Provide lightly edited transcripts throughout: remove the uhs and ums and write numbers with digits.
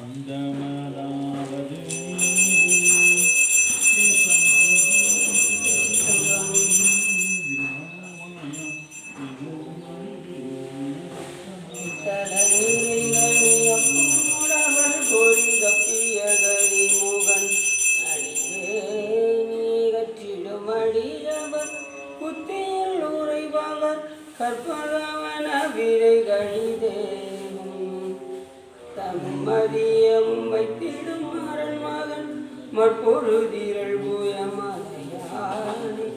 அந்தமதாவது புத்தியில் உரைபவர் கற்பகவன விரை கழிதேவும் தம்மதியம் வைத்திடும் மரண் மகன் மற்பொருதிரள் பூயமதையானே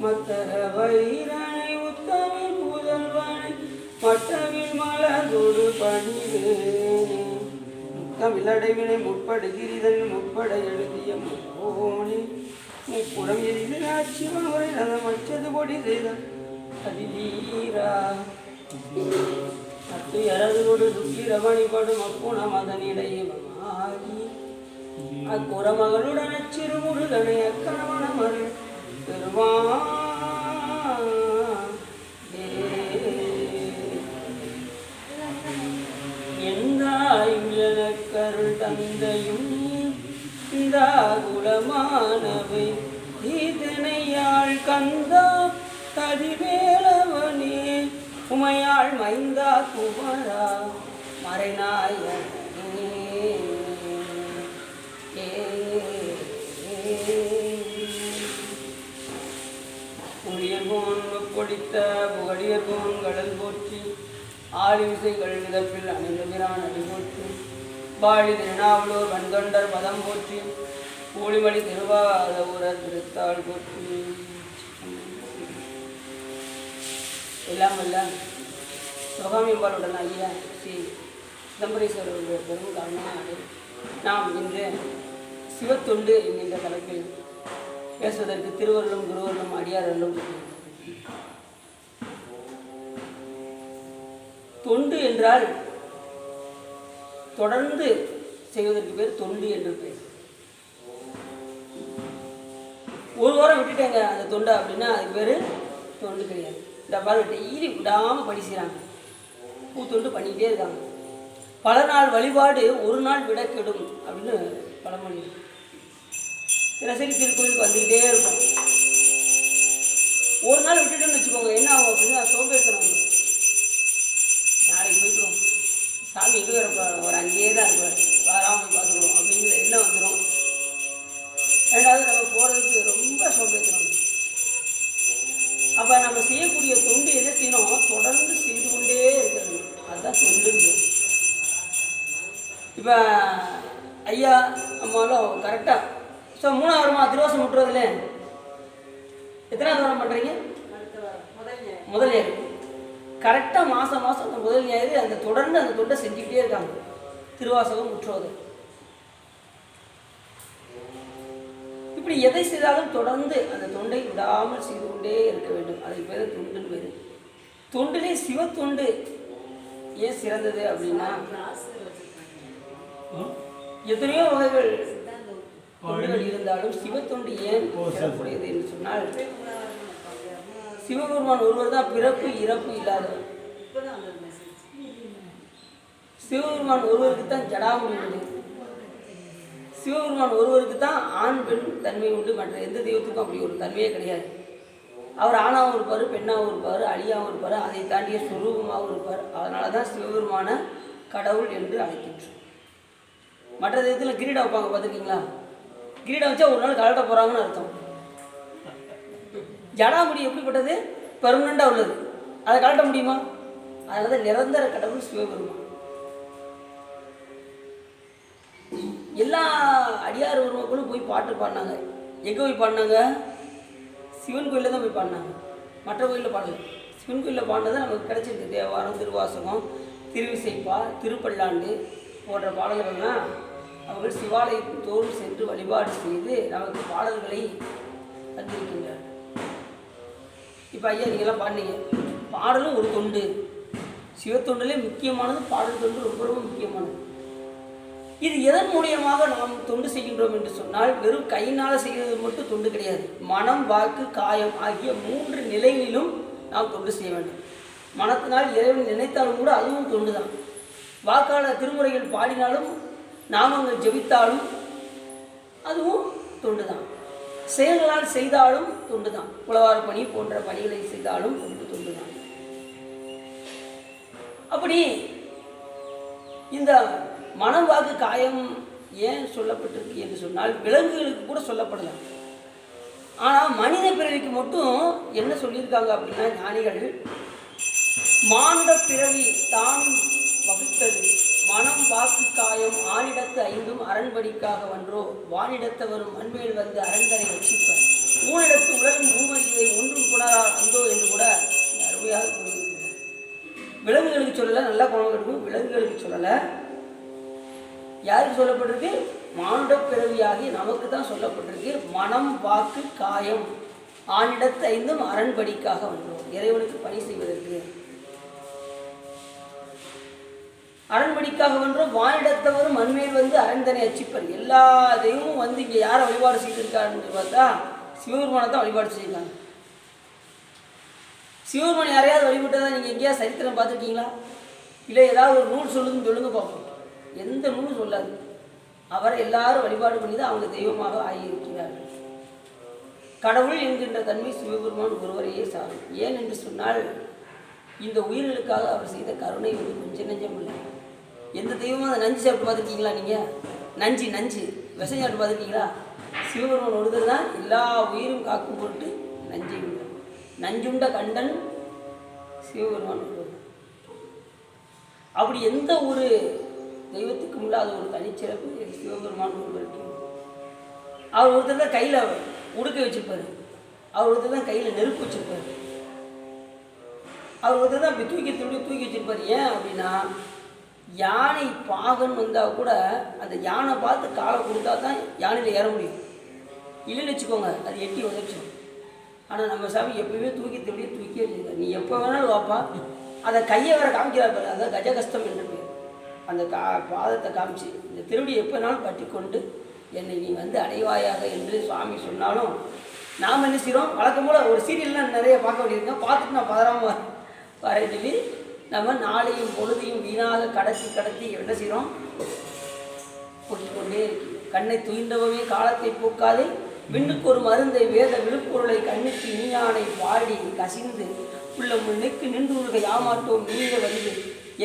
மத்தர வைரனை உத்தமிழ் புதல்வனை மட்டவில் மலர்கொடு பணிவேனே தமிழடைவினை முற்படுகிறதன் முற்பட எழுதிய முப்போனே முப்புறம் எரிந்து ஆட்சி அவரை ரதமற்றது பொடி செய்தார் அதிலீரா அத்து எரதுகொடு துக்கி ரமணிப்படும் அப்புணம் அதனிடையே ஆகி அக்குறமகளுடன் அச்சிறுமுருகனை அக்கணவனமரு பெருமா எந்தாயுள்ளனக்கருள் தந்தையும் குலமானவை இதனையாள் கந்தா கதிவேலவனே உமையாள் மைந்தா குமரா மறைநாயகனே புரியர்கோன் பொடித்த புகழியர்கோன் கடல் போற்றி ஆளிவிசைகள் விதப்பில் அணிந்தபிரான் அடி போற்றி வாழி திருநாவலூர் வன்தொண்டர் பதம் போற்றி கூலிமணி திருவாத ஊரர் திருத்தாள் போற்றி எல்லாம் எல்லாம் சுகாமியம்பாளுடன் ஐயா ஸ்ரீ சிதம்பரேஸ்வரருடைய பெரும் காரணமாக நாம் இன்று சிவத்தொண்டு என்கின்ற தலைப்பில் பேசுவதற்கு திருவருளும் குருவருளும் அடியார்களும் தொண்டு என்றால் தொடர்ந்து செய்வதற்கு பேர் தொண்டு என்று பேர். ஒரு வாரம் விட்டுட்டேங்க அந்த தொண்டை அப்படின்னா அதுக்கு பேர் தொண்டு கிடையாது. இந்த பாரு டெய்லி விடாமல் படிக்கிறாங்க, பூத்தொண்டு பண்ணிக்கிட்டே இருக்காங்க. பல நாள் வழிபாடு ஒரு நாள் விட கெடும் அப்படின்னு பழமொழி. தினசரி திருக்கோயிலுக்கு வந்துக்கிட்டே இருக்கும். ஒரு நாள் விட்டுட்டோன்னு வச்சுக்கோங்க, என்ன ஆகும் அப்படின்னா சோம்பேறித்தனம். நாளைக்கு போய்க்கிறோம், சாமி எங்கே வரப்போறாரு, அவர் அங்கேயே தான் இருப்பார், வராமல் பார்த்துக்கிறோம் அப்படிங்கிற எண்ணம் வந்துடும். ரெண்டாவது நம்ம போகிறதுக்கு ரொம்ப சோம்பேறித்தனம். அப்போ நம்ம செய்யக்கூடிய தொண்டு எதை செய்யணும், தொடர்ந்து செய்து கொண்டே இருக்கிறது, அதுதான் தொண்டுன்னு. இப்போ ஐயா அம்மாவும் கரெக்டாக ஸோ 3ஆவது வாரமாக திருவாசம் முட்டுறதுல எத்தனாவது வாரம் பண்ணுறீங்க? முதல் ஞாயிறு. கரெக்டாக மாதம் அந்த முதல் ஞாயிறு அந்த தொடர்ந்து அந்த தொண்டை செஞ்சுக்கிட்டே இருக்காங்க. திருவாசகம் முற்றுவது இப்படி எதை செய்தாலும் தொடர்ந்து அந்த தொண்டை விடாமல் செய்து கொண்டே இருக்க வேண்டும். அதுக்கு பேர் தொண்டுன்னு பேர். தொண்டிலே சிவத்தொண்டு ஏன் சிறந்தது அப்படின்னா, எத்தனையோ வகைகள் தொண்டுகள் இருந்தாலும் சிவத்தொண்டு ஏன் சிறப்புடையது என்று சொன்னால், சிவபெருமான் ஒருவர் தான் பிறப்பு இறப்பு இல்லாதவர். சிவபெருமான் ஒருவருக்கு தான் ஜடாமுடி உண்டு. சிவபெருமான் ஒருவருக்கு தான் ஆண் பெண் தன்மை உண்டு. மற்ற எந்த தெய்வத்துக்கும் அப்படி ஒரு தன்மையே கிடையாது. அவர் ஆணாகவும் இருப்பார், பெண்ணாகவும் இருப்பார், அழியாகவும் இருப்பார், அதை தாண்டிய சுரூபமாகவும் இருப்பார். அதனால தான் சிவபெருமான கடவுள் என்று அழைக்கின்றோம். மற்ற தெய்வத்தில் கிரீடம் வைப்பாங்க, பார்த்துருக்கீங்களா? கிரீடம் வச்சா ஒரு நாள் கலட்ட போகிறாங்கன்னு அர்த்தம். ஜடாமுடி எப்படிப்பட்டது? பெர்மனண்டாக உள்ளது, அதை கலட்ட முடியுமா? அதனால தான் நிரந்தர கடவுள் சிவபெருமான். எல்லா அடியார் உருவங்களும் போய் பாட்டு பாடினாங்க. எங்கே போய் பாடினாங்க? சிவன் கோயிலில் தான் போய் பாடினாங்க, மற்ற கோயிலில் பாடல. சிவன் கோயிலில் பாடினதான் நமக்கு கிடைச்சிருக்கு. தேவாரம், திருவாசகம், திருவிசைப்பா, திருப்பல்லாண்டு போன்ற பாடல்கள்லாம் அவர்கள் சிவாலயத்தின் தோறும் சென்று வழிபாடு செய்து நமக்கு பாடல்களை தந்திருக்கின்றனர். இப்போ ஐயா நீங்கள்லாம் பாடினீங்க, பாடலும் ஒரு தொண்டு. சிவத்தொண்டிலே முக்கியமானது பாடல் தொண்டு, ரொம்ப ரொம்ப முக்கியமானது. இது எதன் மூலியமாக நாம் தொண்டு செய்கின்றோம் என்று சொன்னால், வெறும் கையினால் செய்கிறது மட்டும் தொண்டு கிடையாது. மனம், வாக்கு, காயம் ஆகிய 3 நிலைகளிலும் நாம் தொண்டு செய்ய வேண்டும். மனத்தினால் இறைவன் நினைத்தாலும் கூட அதுவும் தொண்டு தான். வாக்காளர் திருமுறைகள் பாடினாலும் நாமங்கள் ஜெபித்தாலும் அதுவும் தொண்டு தான். செயல்களால் செய்தாலும் தொண்டு தான். உழவார் பணி போன்ற பணிகளை செய்தாலும் தொண்டு தான். அப்படி இந்த மனம் வாக்கு காயம் ஏன் சொல்லப்பட்டிருக்கு என்று சொன்னால் விலங்குகளுக்கு கூட சொல்லப்படலாம். ஆனால் மனித பிறவிக்கு மட்டும் என்ன சொல்லியிருக்காங்க அப்படின்னா ஞானிகள், மானுட பிறவி தான் வகுத்தது மனம் வாக்கு காயம் ஆனிடத்து ஐந்தும் அரண்படிக்காக வன்றோ வானிடத்த வரும் மண்மேல் வந்து அரண்தரை வச்சிப்பர் ஊனிடத்து உலகம் மூமறியை ஒன்றும் புணரார் அந்தோ என்று கூட அருமையாக கூறியிருக்கிறார். விலங்குகளுக்கு சொல்லலை, நல்லா குணம் கிடைக்கும். விலங்குகளுக்கு சொல்லலை, யாருக்கு சொல்லப்பட்டிருக்கு? மானுட பிறவியாகி நமக்கு தான் சொல்லப்பட்டிருக்கு. மனம் வாக்கு காயம் ஆனிடத்து ஐந்தும் அரண்படிக்காக வன்றோம், இறைவனுக்கு பணி செய்வதற்கு அரண்படிக்காக வன்றோம். வானிடத்தவரும் மண்மேல் வந்து அரண்தனை அச்சிப்பர். எல்லா தெய்வமும் வந்து இங்கே யாரை வழிபாடு செய்திருக்காருன்னு பார்த்தா சிவபெருமானை தான் வழிபாடு செய்திருக்காங்க. சிவபெருமான் யாரையாவது வழிபட்டதான் நீங்கள் எங்கேயா சரித்திரம் பார்த்துருக்கீங்களா? இல்லை ஏதாவது ஒரு நூல் சொல்லுதுன்னு சொல்லுங்க பார்ப்போம். எந்த நூலும் சொல்லாது. அவரை எல்லாரும் வழிபாடு பண்ணி தான் அவங்க தெய்வமாக ஆகியிருக்கிறார்கள். கடவுள் என்கின்ற தன்மை சிவபெருமான் ஒருவரையே சாரும். ஏன் என்று சொன்னால் இந்த உயிர்களுக்காக அவர் செய்த கருணை வந்து கொஞ்சம் நஞ்சம் இல்லை. எந்த தெய்வமும் அதை நஞ்சு சாப்பிட்டு பார்த்துருக்கீங்களா? நீங்கள் நஞ்சு விஷம் சாப்பிட்டு பார்த்துருக்கீங்களா? சிவபெருமான் ஒருத்தர் தான் எல்லா உயிரும் காக்கும் பொருட்டு நஞ்சை உண்டு. நஞ்சுண்ட கண்டன் சிவபெருமான் ஒருவர். அப்படி எந்த ஒரு தெய்வத்துக்கும் இல்லாத ஒரு தனிச்சிறப்பு சிவபெருமான் ஒருவருக்கு. அவர் ஒருத்தர் தான் கையில் உடுக்க வச்சுருப்பார். அவர் ஒருத்தர் தான் கையில் நெருப்பு வச்சுருப்பார். அவர் ஒருத்தர் தான் அப்படி தூக்கி வச்சுருப்பார். ஏன் அப்படின்னா யானை பாகன் வந்தால் கூட அந்த யானை பார்த்து காலை கொடுத்தா தான் யானையில் ஏற முடியும். இல்லைன்னு வச்சுக்கோங்க, அது எட்டி உதச்சிடும். ஆனால் நம்ம சாமி எப்பயுமே தூக்கி வச்சுருக்காரு. நீ எப்போ வேணாலும் வாப்பா. அதை கையை வேற காமிக்கிறார் பாரு, அதான் கஜகஸ்தம் என்று பேர். அந்த பாதத்தை காமிச்சு இந்த திருவடி எப்போ வேணாலும் பற்றி கொண்டு என்னை நீ வந்து அடைவாயாக என்று சுவாமி சொன்னாலும் நாம் என்ன செய்கிறோம்? வழக்கம் போல் ஒரு சீரியல்லாம் நிறைய பார்க்க வேண்டியிருக்கோம். பார்த்துட்டு நான் பதறாமல் வர சொல்லி நம்ம நாளையும் பொழுதையும் வீணாக கடத்தி என்ன செய்கிறோம்? போட்டுக்கொண்டே கண்ணை துயின்றவமே காலத்தை போக்காதே விண்ணுக்கு ஒரு மருந்தை வேத விழுப்பொருளை கண்ணுக்கு நீயானை பாடி கசிந்து உள்ள முன்னைக்கு நின்றுருக யாமாட்டோம் நீங்க வந்து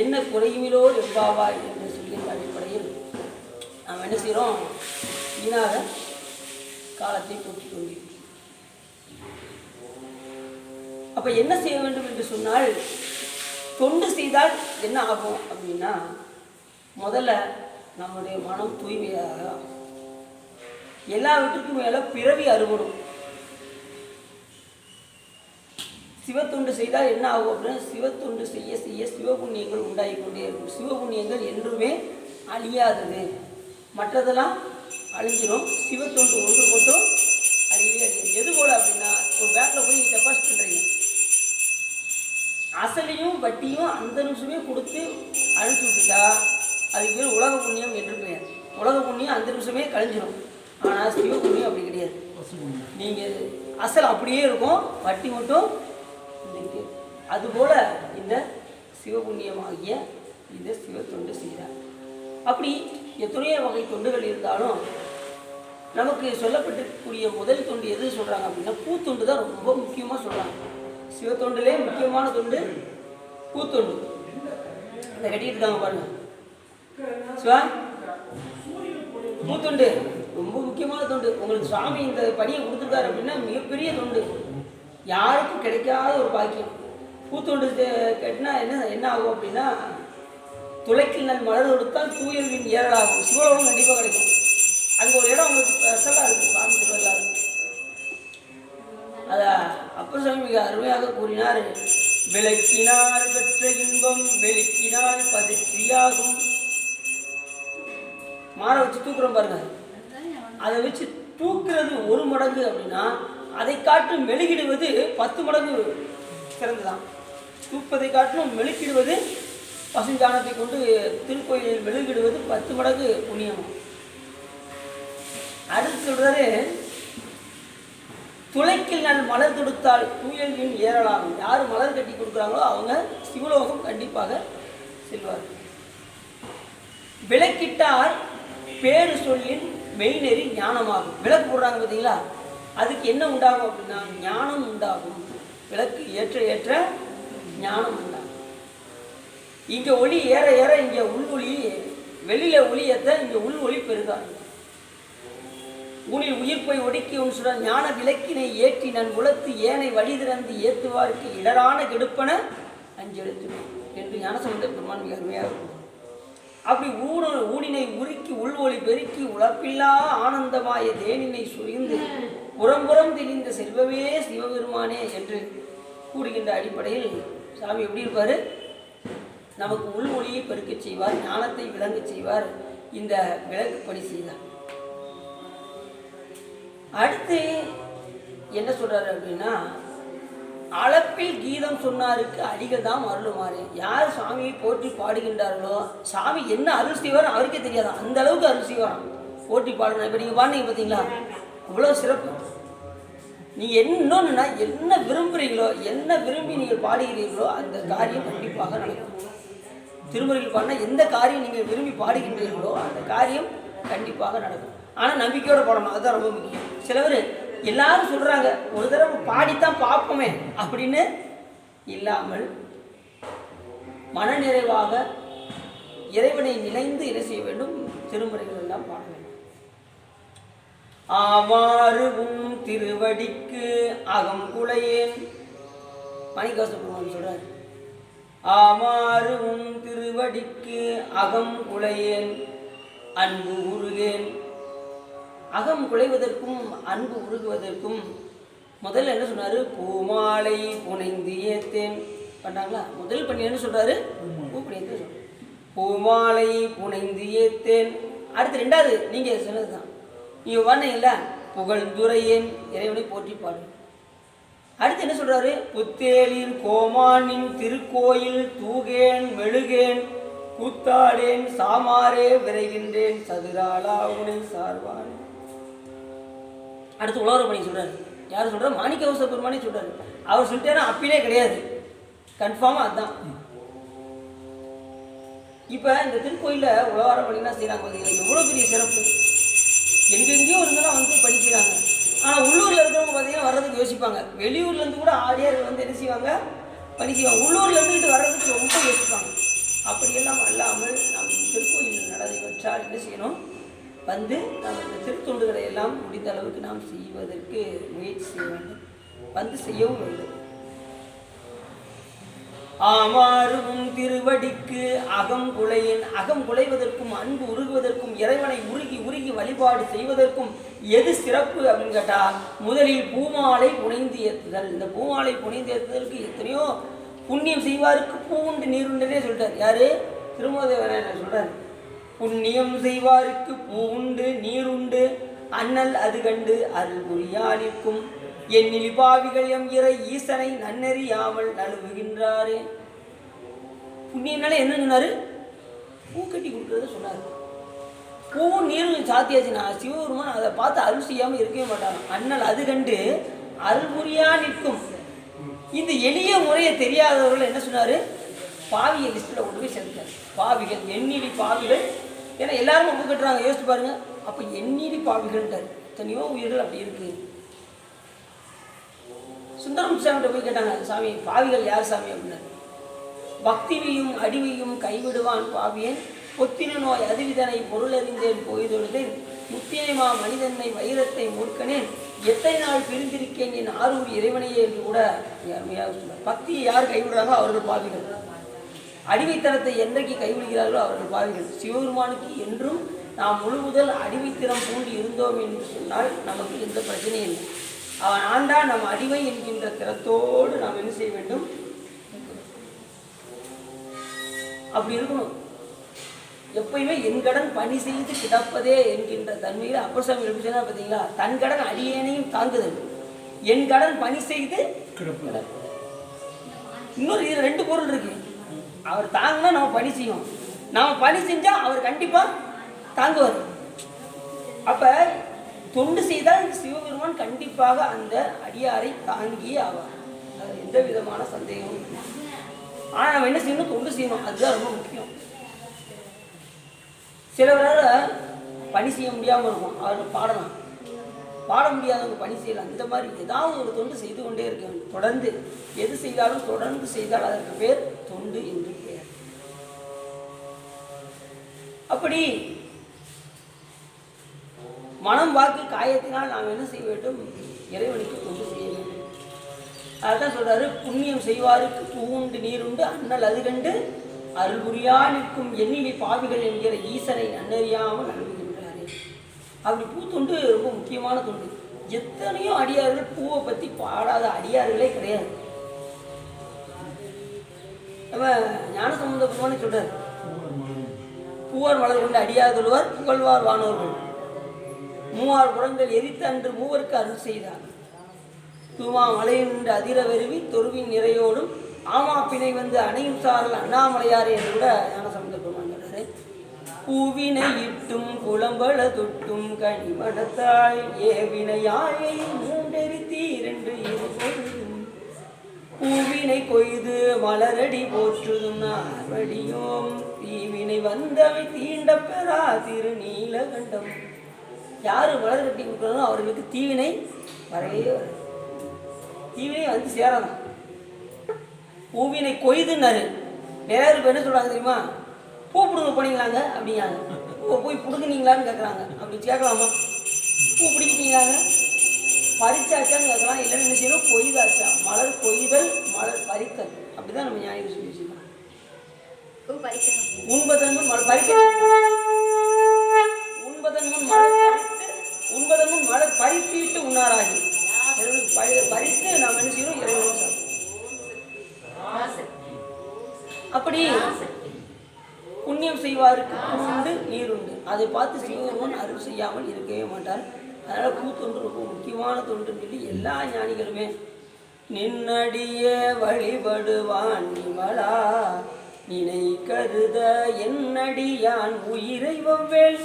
என்ன குறையுமிலோ எவ்வாவாய் என்று சொல்கின்ற அடிப்படையில் நாம் என்ன செய்கிறோம்? வீணாக காலத்தை போக்கிக் கொண்டிருக்கிறோம். அப்போ என்ன செய்ய வேண்டும் என்று சொன்னால், தொண்டு செய்தால் என்ன ஆகும் அப்படின்னா, முதல்ல நம்முடைய மனம் தூய்மையாக, எல்லாவற்றுக்கும் மேலே பிறவி அறுபடும். சிவத்தொண்டு செய்தால் என்ன ஆகும் அப்படின்னா, சிவத்தொண்டு செய்ய செய்ய சிவபுண்ணியங்கள் உண்டாகி கொண்டே இருக்கும். சிவபுண்ணியங்கள் என்றுமே அழியாதது. மற்றதெல்லாம் அழிஞ்சிடும். சிவத்தொண்டு ஒன்று மட்டும் அழியவே அழியாது. எது போல அப்படின்னா, ஒரு பேங்க்கில் போய் நீங்கள் டெபாசிட் பண்ணுறீங்க, அசலையும் வட்டியும் அந்த நிமிஷமே கொடுத்து அழிச்சு விட்டுட்டா அதுக்கு பேர் உலக புண்ணியம் என்று பெயர். உலக புண்ணியம் அந்த நிமிஷமே கழிஞ்சிடும். ஆனால் சிவ புண்ணியம் அப்படி கிடையாது. நீங்கள் அசல் அப்படியே இருக்கும், வட்டி மட்டும் அதுபோல் இந்த சிவபுண்ணியமாகிய இந்த சிவ தொண்டு செய்கிறார். அப்படி எத்தனையோ வகை தொண்டுகள் இருந்தாலும் நமக்கு சொல்லப்பட்டிருக்கக்கூடிய முதல் தொண்டு எது சொல்கிறாங்க அப்படின்னா, பூத்தொண்டு தான் ரொம்ப முக்கியமாக சொல்கிறாங்க. சிவத்தொண்டிலே முக்கியமான தொண்டு பூத்தொண்டு. அதை கட்டிட்டு இருக்காங்க பாருங்க. சிவா, பூத்தொண்டு ரொம்ப முக்கியமான தொண்டு. உங்களுக்கு சுவாமி இந்த பணியை கொடுத்துருக்காரு அப்படின்னா மிகப்பெரிய தொண்டு, யாருக்கும் கிடைக்காத ஒரு பாக்கியம். பூத்தொண்டு கட்டினா என்ன ஆகும் அப்படின்னா, துளைக்கில் நல் மலர் கொடுத்தால் தூயல்வின் ஏறலாகும். சிவலோகம் கண்டிப்பாக கிடைக்கும். அங்கே ஒரு இடம் உங்களுக்கு ஸ்பெஷலாக இருக்குது சுவாமி திருவள்ளாறு. அதை அப்பர் சுவாமி மிக அருமையாக கூறினார். விளக்கினால் பெற்ற இன்பம் வெளிக்கினால் பதுக்கியாகும். மாற வச்சு தூக்குறோம் பாருங்க, அதை வச்சு தூக்குறது 1 மடங்கு அப்படின்னா அதை காட்டும் மெழுகிடுவது 10 மடங்கு சிறந்துதான். தூப்பதை காட்டிலும் மெழுகிடுவது, பசுஞ்சாணத்தை கொண்டு திருக்கோயிலில் மெழுகிடுவது 10 மடங்கு புண்ணியம். அடுத்து சொல்றாரு, துளைக்கில் நல் மலர் கொடுத்தால் தூயல்வின் ஏறலாம். யார் மலர் கட்டி கொடுக்குறாங்களோ அவங்க சிவலோகம் கண்டிப்பாக செல்வார். விளக்கிட்டார் பேரு சொல்லின் மெய்நெறி ஞானமாகும். விளக்கு போடுறாங்க பார்த்தீங்களா, அதுக்கு என்ன உண்டாகும் அப்படின்னா ஞானம் உண்டாகும். விளக்கு ஏற்ற ஏற்ற ஞானம் உண்டாகும். இங்கே ஒளி ஏற ஏற இங்கே உள் ஒளி, வெளியில ஒளி ஏற்ற இங்கே உள் ஒளி பெருகாது. ஊனில் உயிர்ப்பை ஒடுக்கி உன் சுட ஞான விளக்கினை ஏற்றி நன் உலத்து ஏனை வழி திறந்து ஏற்றுவார்க்கு இடரான கெடுப்பன அஞ்செழுத்துவேன் என்று ஞானசம்பந்த பெருமான் மிக அருமையாக இருக்கும். அப்படி ஊனினை உருக்கி உள் ஒளி பெருக்கி உழப்பில்லா ஆனந்தமாய தேனினை சுரிந்து புறம்புறம் திணிந்த செல்வமே சிவபெருமானே என்று கூறுகின்ற அடிப்படையில் சாமி எப்படி இருப்பார்? நமக்கு உள் ஒளியை பெருக்க செய்வார், ஞானத்தை விளங்க செய்வார். இந்த விளக்கு பணி செய்தார். அடுத்து என்ன சொல்றாரு அப்படின்னா, அளப்பில் கீதம் சொன்னாருக்கு அடிகள் தான் அருளுமாறு. யார் சாமியை போற்றி பாடுகின்றார்களோ சாமி என்ன அருள் செய்வார் அவருக்கே தெரியாதான், அந்த அளவுக்கு அருள் செய்வாராம். போற்றி பாடணும். இப்போ நீங்கள் பாடுனீங்க பார்த்தீங்களா, அவ்வளோ சிறப்பு. நீங்கள் இன்னொன்றுனா என்ன விரும்புகிறீங்களோ, என்ன விரும்பி நீங்கள் பாடுகிறீர்களோ அந்த காரியம் கண்டிப்பாக நடக்கும். திருமுறையில் பாடினா எந்த காரியம் நீங்கள் விரும்பி பாடுகின்றீர்களோ அந்த காரியம் கண்டிப்பாக நடக்கும். ஆனால் நம்பிக்கையோடு பாடணும், அதுதான் ரொம்ப முக்கியம். சிலவர் எல்லாரும் சொல்கிறாங்க ஒரு தடவை பாடித்தான் பார்ப்போமே அப்படின்னு இல்லாமல் மனநிறைவாக இறைவனை நினைந்து என்ன செய்ய வேண்டும்? திருமுறைகள் எல்லாம் பாட வேண்டும். ஆமாறுவும் திருவடிக்கு அகம் குலையேன், மாணிக்கவாசக பெருமான் சொல்றார். ஆமாறுவும் திருவடிக்கு அகம் குலையேன் அன்பு உருகேன். அகம் குலைவதற்கும் அன்பு உருகுவதற்கும் முதல்ல என்ன சொன்னாரு? பூமாலை புனைந்து ஏத்தேன் பண்ணாங்களா? முதல் பண்ணி என்ன சொல்றாரு? பூ புனைந்து சொல்றாரு. பூமாலை புனைந்து ஏத்தேன். அடுத்து ரெண்டாவது நீங்க சொன்னதுதான், நீங்க பண்ணீங்கல்ல புகழ்ந்துரையேன், இறைவனை போற்றி பாடு. அடுத்து என்ன சொல்றாரு? புத்தேலின் கோமானின் திருக்கோயில் தூகேன் மெழுகேன் கூத்தாடேன் சாமாரே விரைகின்றேன் சதுராளா உனை சார்வான். அடுத்து உலக பணி சொல்றாரு. யார் சொல்ற? மாணிக்கவாசக பெருமானே சொல்றாரு. அவர் சொல்லிட்டேன்னா அப்பிலே கிடையாது, கன்ஃபார்மா அதுதான். இப்ப இந்த திருக்கோயில உலகார பணிலாம் செய்யறாங்க பார்த்தீங்கன்னா, எவ்வளவு பெரிய சிறப்பு. எங்கெங்கேயோ இருந்தாலும் வந்து பணி செய்யறாங்க. ஆனால் உள்ளூரில் இருக்கிறவங்க பார்த்தீங்கன்னா வர்றதுக்கு யோசிப்பாங்க. வெளியூர்லேருந்து கூட ஆடியார்கள் வந்து என்ன செய்வாங்க? பணி செய்வாங்க. உள்ளூரில் இருந்துக்கிட்டு வர்றதுக்கு ரொம்ப யோசிப்பாங்க. அப்படியெல்லாம் அல்லாமல் நம் திருக்கோயில் நடை வச்சால் என்ன செய்யணும்? வந்து நம்ம இந்த திருத்தொண்டுகளை எல்லாம் முடிந்த அளவுக்கு நாம் செய்வதற்கு முயற்சி செய்ய வேண்டும், வந்து செய்யவும் வேண்டும். ஆமாறும் திருவடிக்கு அகம் குலையின். அகம் குலைவதற்கும் அன்பு உருகுவதற்கும் இறைவனை உருகி உருகி வழிபாடு செய்வதற்கும் எது சிறப்பு அப்படின்னு கேட்டால் முதலில் பூமாலை புனைந்து ஏற்றுதல். இந்த பூமாலை புனைந்து ஏற்றுதலுக்கு எத்தனையோ புண்ணியம் செய்வாருக்கு பூவுண்டு நீருண்டுன்னே சொல்லிட்டார். யாரு? திருமூலதேவர் சொல்றார். புண்ணியம் செய்வாருக்கு பூவுண்டு நீருண்டு அண்ணல் அது கண்டு அருள் புரியானிற்கும் என்னில் பாவிகள் எம் இறை ஈசனை நன்னறியாமல் நழுவுகின்றாரே. புண்ணியனால என்ன சொன்னாரு? பூ கட்டி கொடுக்கறத சொன்னார். பூவும் நீரும் சாத்தியாச்சுன்னா சிவபெருமான் அதை பார்த்து அருள் செய்யாமல் இருக்கவே மாட்டாங்க. அண்ணல் அது கண்டு அருள் புரியா நிற்கும். இந்த எளிய முறையை தெரியாதவர்கள் என்ன சொன்னாரு? பாவிய லிஸ்ட்டில் கொண்டு போய் சேர்த்தார். பாவிகள், எண்ணிலி பாவிகள். ஏன்னா எல்லாரும் ஒப்பு கட்டுறாங்க. யோசிச்சு பாருங்க. அப்போ எண்ணிலி பாவிகள்ன்றார். எத்தனையோ உயிர்கள் அப்படி இருக்கு. சுந்தரம் சாமிகிட்ட போய் கேட்டாங்க, சாமி பாவிகள் யார் சாமி அப்படின்னாரு. பக்திவையும் அடிவையும் கைவிடுவான் பாவியன், பொத்தின நோய் அதுவிதனை பொருளறிந்தேன் போய்தொழுதேன், முத்தியமா மனிதனை வைரத்தை மூர்க்கனேன், எத்தனை நாள் பிரிந்திருக்கேன் என் ஆரூர் இறைவனையே என்று கூட அருமையாக சொன்னார். பக்தியை யார் கைவிடுறாங்களோ அவர்கள் பாவிகள், அடிமைத்தனத்தை என்றைக்கு கைவிடுகிறார்களோ அவர்கள் பாவிகள். சிவபெருமானுக்கு என்றும் நாம் முழுமுதல் அடிமைத்திறம் பூண்டு இருந்தோம் என்று சொன்னால் நமக்கு எந்த பிரச்சனையும் இல்லை. அவன் ஆண்டான் நம் அடிமை என்கின்ற திறத்தோடு நாம் என்ன செய்ய வேண்டும்? அப்படி இருக்கணும். எப்பயுமே என் கடன் பணி செய்து கிடப்பதே என்கின்ற தன்மையில் அப்பர் சாமி எப்படி சொன்னா பார்த்தீங்களா? தன் கடன் அடியேனையும் தாங்குதல், என் கடன் பணி செய்து கிடப்பது. இன்னொரு இது ரெண்டு பொருள் இருக்கு. அவர் தாங்கினா நம்ம பணி செய்வோம், நாம பணி செஞ்சா அவர் கண்டிப்பா தாங்குவார். அப்ப தொண்டு செய்தால் சிவபெருமான் கண்டிப்பாக அந்த அடியாரை தாங்கியே ஆவார். அது எந்த விதமான சந்தேகமும் இல்லை. ஆனால் நம்ம என்ன செய்யணும்? தொண்டு செய்யணும். அதுதான் ரொம்ப முக்கியம். சிலவரால் பணி செய்ய முடியாமல் இருக்கும், அவர்கள் பாடலாம். பாட முடியாதவங்க பணி செய்யலாம். இந்த மாதிரி ஏதாவது ஒரு தொண்டு செய்து கொண்டே இருக்க வேண்டும். தொடர்ந்து எது செய்தாலும் தொடர்ந்து செய்தால் அதற்கு பேர் தொண்டு என்று பெயர். அப்படி மனம் வாக்கு காயத்தினால் நாம் என்ன செய்ய வேண்டும்? இறைவனுக்கு தொண்டு செய்ய வேண்டும். அதான் சொல்றாரு, புண்ணியம் செய்வாருக்கு பூவுண்டு நீருண்டு அண்ணல் அது கண்டு அருள் புரியா நிற்கும் எண்ணிலி பாவிகள் என்கிற ஈசனை நன்னறியாமல் அனுபவிக்கின்றாரு. அப்படி பூ தொண்டு ரொம்ப முக்கியமான தொண்டு. எத்தனையோ அடியார்கள் பூவை பற்றி பாடாத அடியார்களே கிடையாது. நம்ம ஞானசம்பந்த பெருமானே சொல்றாரு, பூவார் மலர் கொண்டு அடியார் தொழுவார் புகழ்வார் வானோர்கள் மூவார் புறங்கள் எரித்து அன்று மூவருக்கு அருள் செய்தார். தூமா மலையில் நின்று அதிர வருவி தொருவின் நிறையோடும் ஆமா பிணை வந்து அணையும் சாரல் அண்ணாமலையாரே என்று கூட ஞானசம்பந்த பெருமான் சொல்றாரு. பூவினை இட்டும் குளம்பல தொட்டும் கனிமணத்தாய் ஏவினையாயை மூண்டெரித்தி இரண்டு இருபொழுதும் பூவினை கொய்து மலரடி போற்றுதும் நார்வடியோம் தீவினை வந்தவை தீண்ட பெறா திருநீலகண்டம். யாரு மலர் கட்டி கொடுக்குறதோ அவர்களுக்கு தீவினை வரவே வர, தீவினை வந்து சேரணும். பூவினை கொய்துன்னாரு. நிறைய பேர் என்ன சொல்றாங்க தெரியுமா? பூ பிடுங்க போனீங்களாங்க அப்படிங்காங்க. பூவை போய் பிடுங்குனீங்களான்னு கேட்குறாங்க. அப்படி கேட்கலாமா? பூ பிடிக்கிட்டீங்களாங்க, பறிச்சாச்சான்னு கேட்கலாம். இல்லைன்னு என்ன செய்யணும்? கொய்தாச்சா. மலர் கொய்தல் மலர் பறித்தல், அப்படிதான் நம்ம ஞாயிறு சொல்லி வச்சுக்கலாம். உண்பதன் முன் மலர் பறிக்க, உண்பதன் முன் மலர் பறித்து, உண்பதன் முன் மலர் பறித்திட்டு உண்ணாராகி. பறித்து நாம் என்ன செய்யணும்? இறைவனும் சாப்பிடும். அப்படி புண்ணியம் செய்வாருக்கு பூண்டு நீருண்டு. அதை பார்த்து சிவபெருமான் அருள் செய்யாமல் இருக்கவே மாட்டார். அதனால பூத்தொன்று ரொம்ப முக்கியமான தொண்டுன்னு சொல்லி எல்லா ஞானிகளுமே நின்னடிய வழிபடுவான் நிமலா நினை கருத என்னடியான் உயிரை வவ்வேல்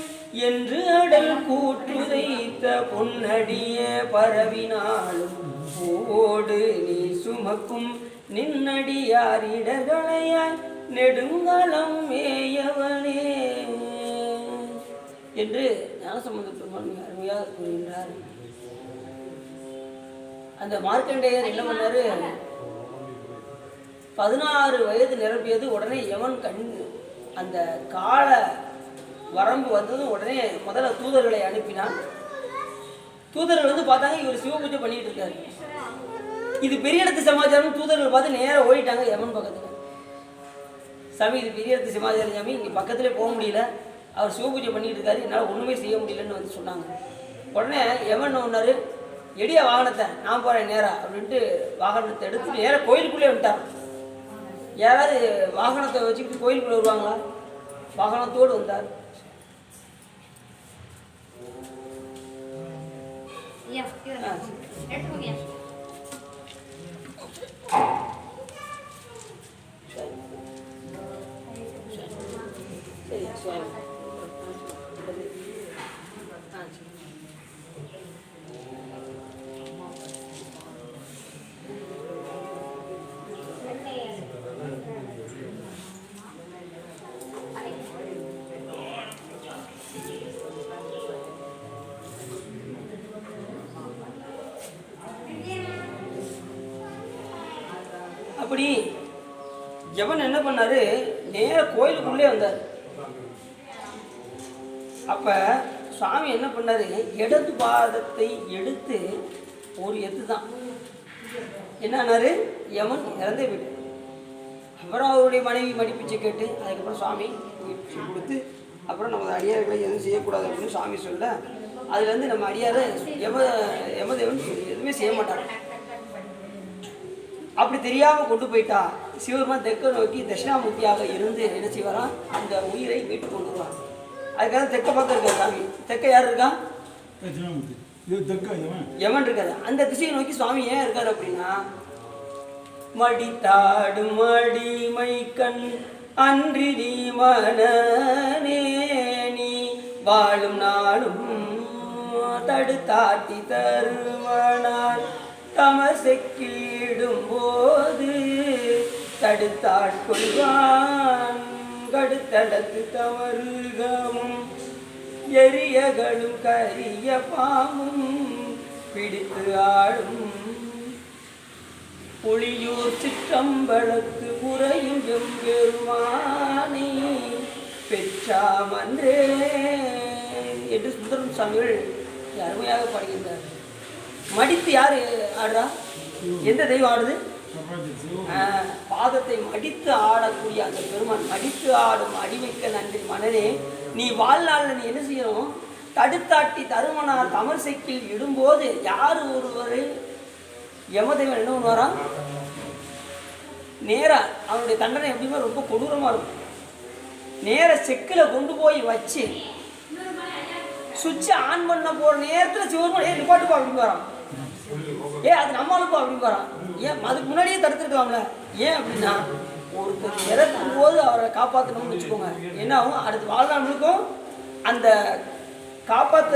என்று அடல் கூற்றுதைத்த பொன்னடிய பரவினாலும் பூவோடு நீ சுமக்கும் நின்னடியார் இடர்களையாய் நெடுங்காலம் மேயவனே என்று ஞானசம்பந்த பெருமான் அருமையாக கூறுகின்றார். அந்த மார்க்கண்டேயர் என்ன பண்ணாரு? 16 வயது நிரம்பியது. உடனே யமன் அந்த கால வரம்பு வந்ததும் உடனே முதல்ல தூதர்களை அனுப்பினான். தூதர்கள் வந்து பார்த்தாங்க, இவர் சிவபூஜை பண்ணிட்டு இருக்காரு. இது பெரிய இடத்து சமாச்சாரம். தூதர்கள் பார்த்து நேராக ஓடிட்டாங்க யமன் பக்கத்தில். சாமி, இது பெரிய இடத்து சமாச்சாரம் சாமி, இங்கே பக்கத்துலேயே போக முடியல, அவர் சிவபூஜை பண்ணிட்டு இருக்காரு, என்னால் ஒன்றுமே செய்ய முடியலன்னு வந்து சொன்னாங்க. உடனே யமன் ஒன்றாரு, எடியா வாகனத்தை, நான் போகிறேன் நேரா அப்படின்ட்டு வாகனத்தை எடுத்துட்டு நேராக கோயிலுக்குள்ளே விட்டார். யாராவது வாகனத்தை வச்சுக்கிட்டு கோயிலுக்குள்ளே வருவாங்களா? வாகனத்தோடு வந்தார். அப்படி யமன் என்ன பண்ணாரு? நேர கோயிலுக்குள்ளே வந்தார். அப்ப சுவாமி என்ன பண்ணாரு? இடது பாதத்தை எடுத்து ஒரு எத்து தான் என்னாரு? யமன் இறந்தே போயிட்டார். அப்புறம் அவருடைய மனைவி மடிப்பிச்சை கேட்டு அதுக்கப்புறம் சுவாமி கொடுத்து அப்புறம் நம்ம அடியார்களை எதுவும் செய்யக்கூடாது அப்படின்னு சுவாமி சொல்ல, அதுலேருந்து நம்ம அடியாரை யமதேவன் எதுவுமே செய்ய மாட்டார். அப்படி தெரியாமல் கொண்டு போயிட்டா சிவபெருமான் தெற்க நோக்கி தட்சிணாமூர்த்தியாக இருந்து என்ன செய்வாராம்? அந்த உயிரை மீட்டு கொண்டு வருவார். அதுக்காக தெற்க பக்கம் இருக்கார் சாமி. தெற்க யார் இருக்கா? யமன் இருக்காது. அந்த திசையை நோக்கி சுவாமி ஏன் இருக்காரு அப்படின்னா, மடித்தாடு மடிமை கண் அன்றி நீ மனநே நீ வாழும் நாளும் தடுத்தாட்டி தருமனால் தமசெக்கிடும் போது தடுத்தாட்கொள்வான் கடுத்தடத்து தவறுகவும் எரியகளும் கரிய பாம்பும் பிடித்து ஆடும் புலியூர் சிற்றம்பலத்து உறையும் எம்பெருமானை பெற்றாமன்றே என்று சுந்தரம் சாமிகள் அருமையாக பாடுகின்றார். மடித்து யார் ஆடுறா? எந்த தெய்வம் ஆடுது? பாதத்தை மடித்து ஆடக்கூடிய அந்த பெருமான். மடித்து ஆடும் அடிமைக்க நன்றி மனதே, நீ வாழ்நாளில் நீ என்ன செய்யணும்? தடுத்தாட்டி தருமனார் தமிழ் சைக்கிள் இடும்போது யார் ஒருவரை யமதேவன் என்ன பண்ணுவாராம்? நேரா அவனுடைய தண்டனை எப்படியுமே ரொம்ப கொடூரமாக இருக்கும். நேர செக்கில் கொண்டு போய் வச்சு சுவிட்சை ஆன் பண்ண போகிற நேரத்தில் சிவபெருமான் நிப்பாட்டுப்பா அப்படின்னு வரான். அது நம்மளுப்பா அப்படின்னு வரான். ஏன் அதுக்கு முன்னாடியே தடுத்துருக்கலாம்ல? ஏன் அப்படின்னா ஒருத்தர் இறக்கும் போது அவரை காப்பாற்றணும்னு வச்சுக்கோங்க, என்ன ஆகும்? அடுத்து வாழ்நாள் முழுக்கும் அந்த காப்பாற்ற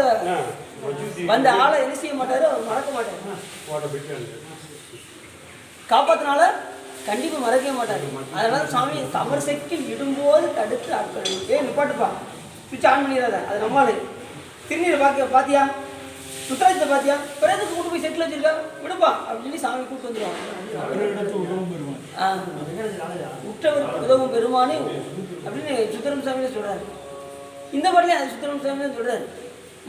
வந்த ஆளை என்ன செய்ய மாட்டாரு, அவர் மறக்க மாட்டார். காப்பாத்தினால கண்டிப்பா மறக்கவே மாட்டாரு. அதனால சாமி தமர் சைக்கிள் இடும்போது தடுத்து ஆட்கள் நிப்பாட்டுப்பா, சுவிட்ச் ஆன் பண்ணிடாத. அது நம்மளால திருநீரை பாத்தியா, சுத்தராஜத்தை பாத்தியா, பிறகு கூட்டு போய் செட்டில் வச்சிருக்கா, விடுப்பா அப்படின்னு சொல்லி சாமி கூட்டு வந்துடுவாங்க. உற்றவருக்கு உதவும் பெருமானே அப்படின்னு சுந்தரம் சாமியே சொல்றாரு. இந்த பாட்டிலே அது சுந்தரம் சாமியே சொல்றாரு.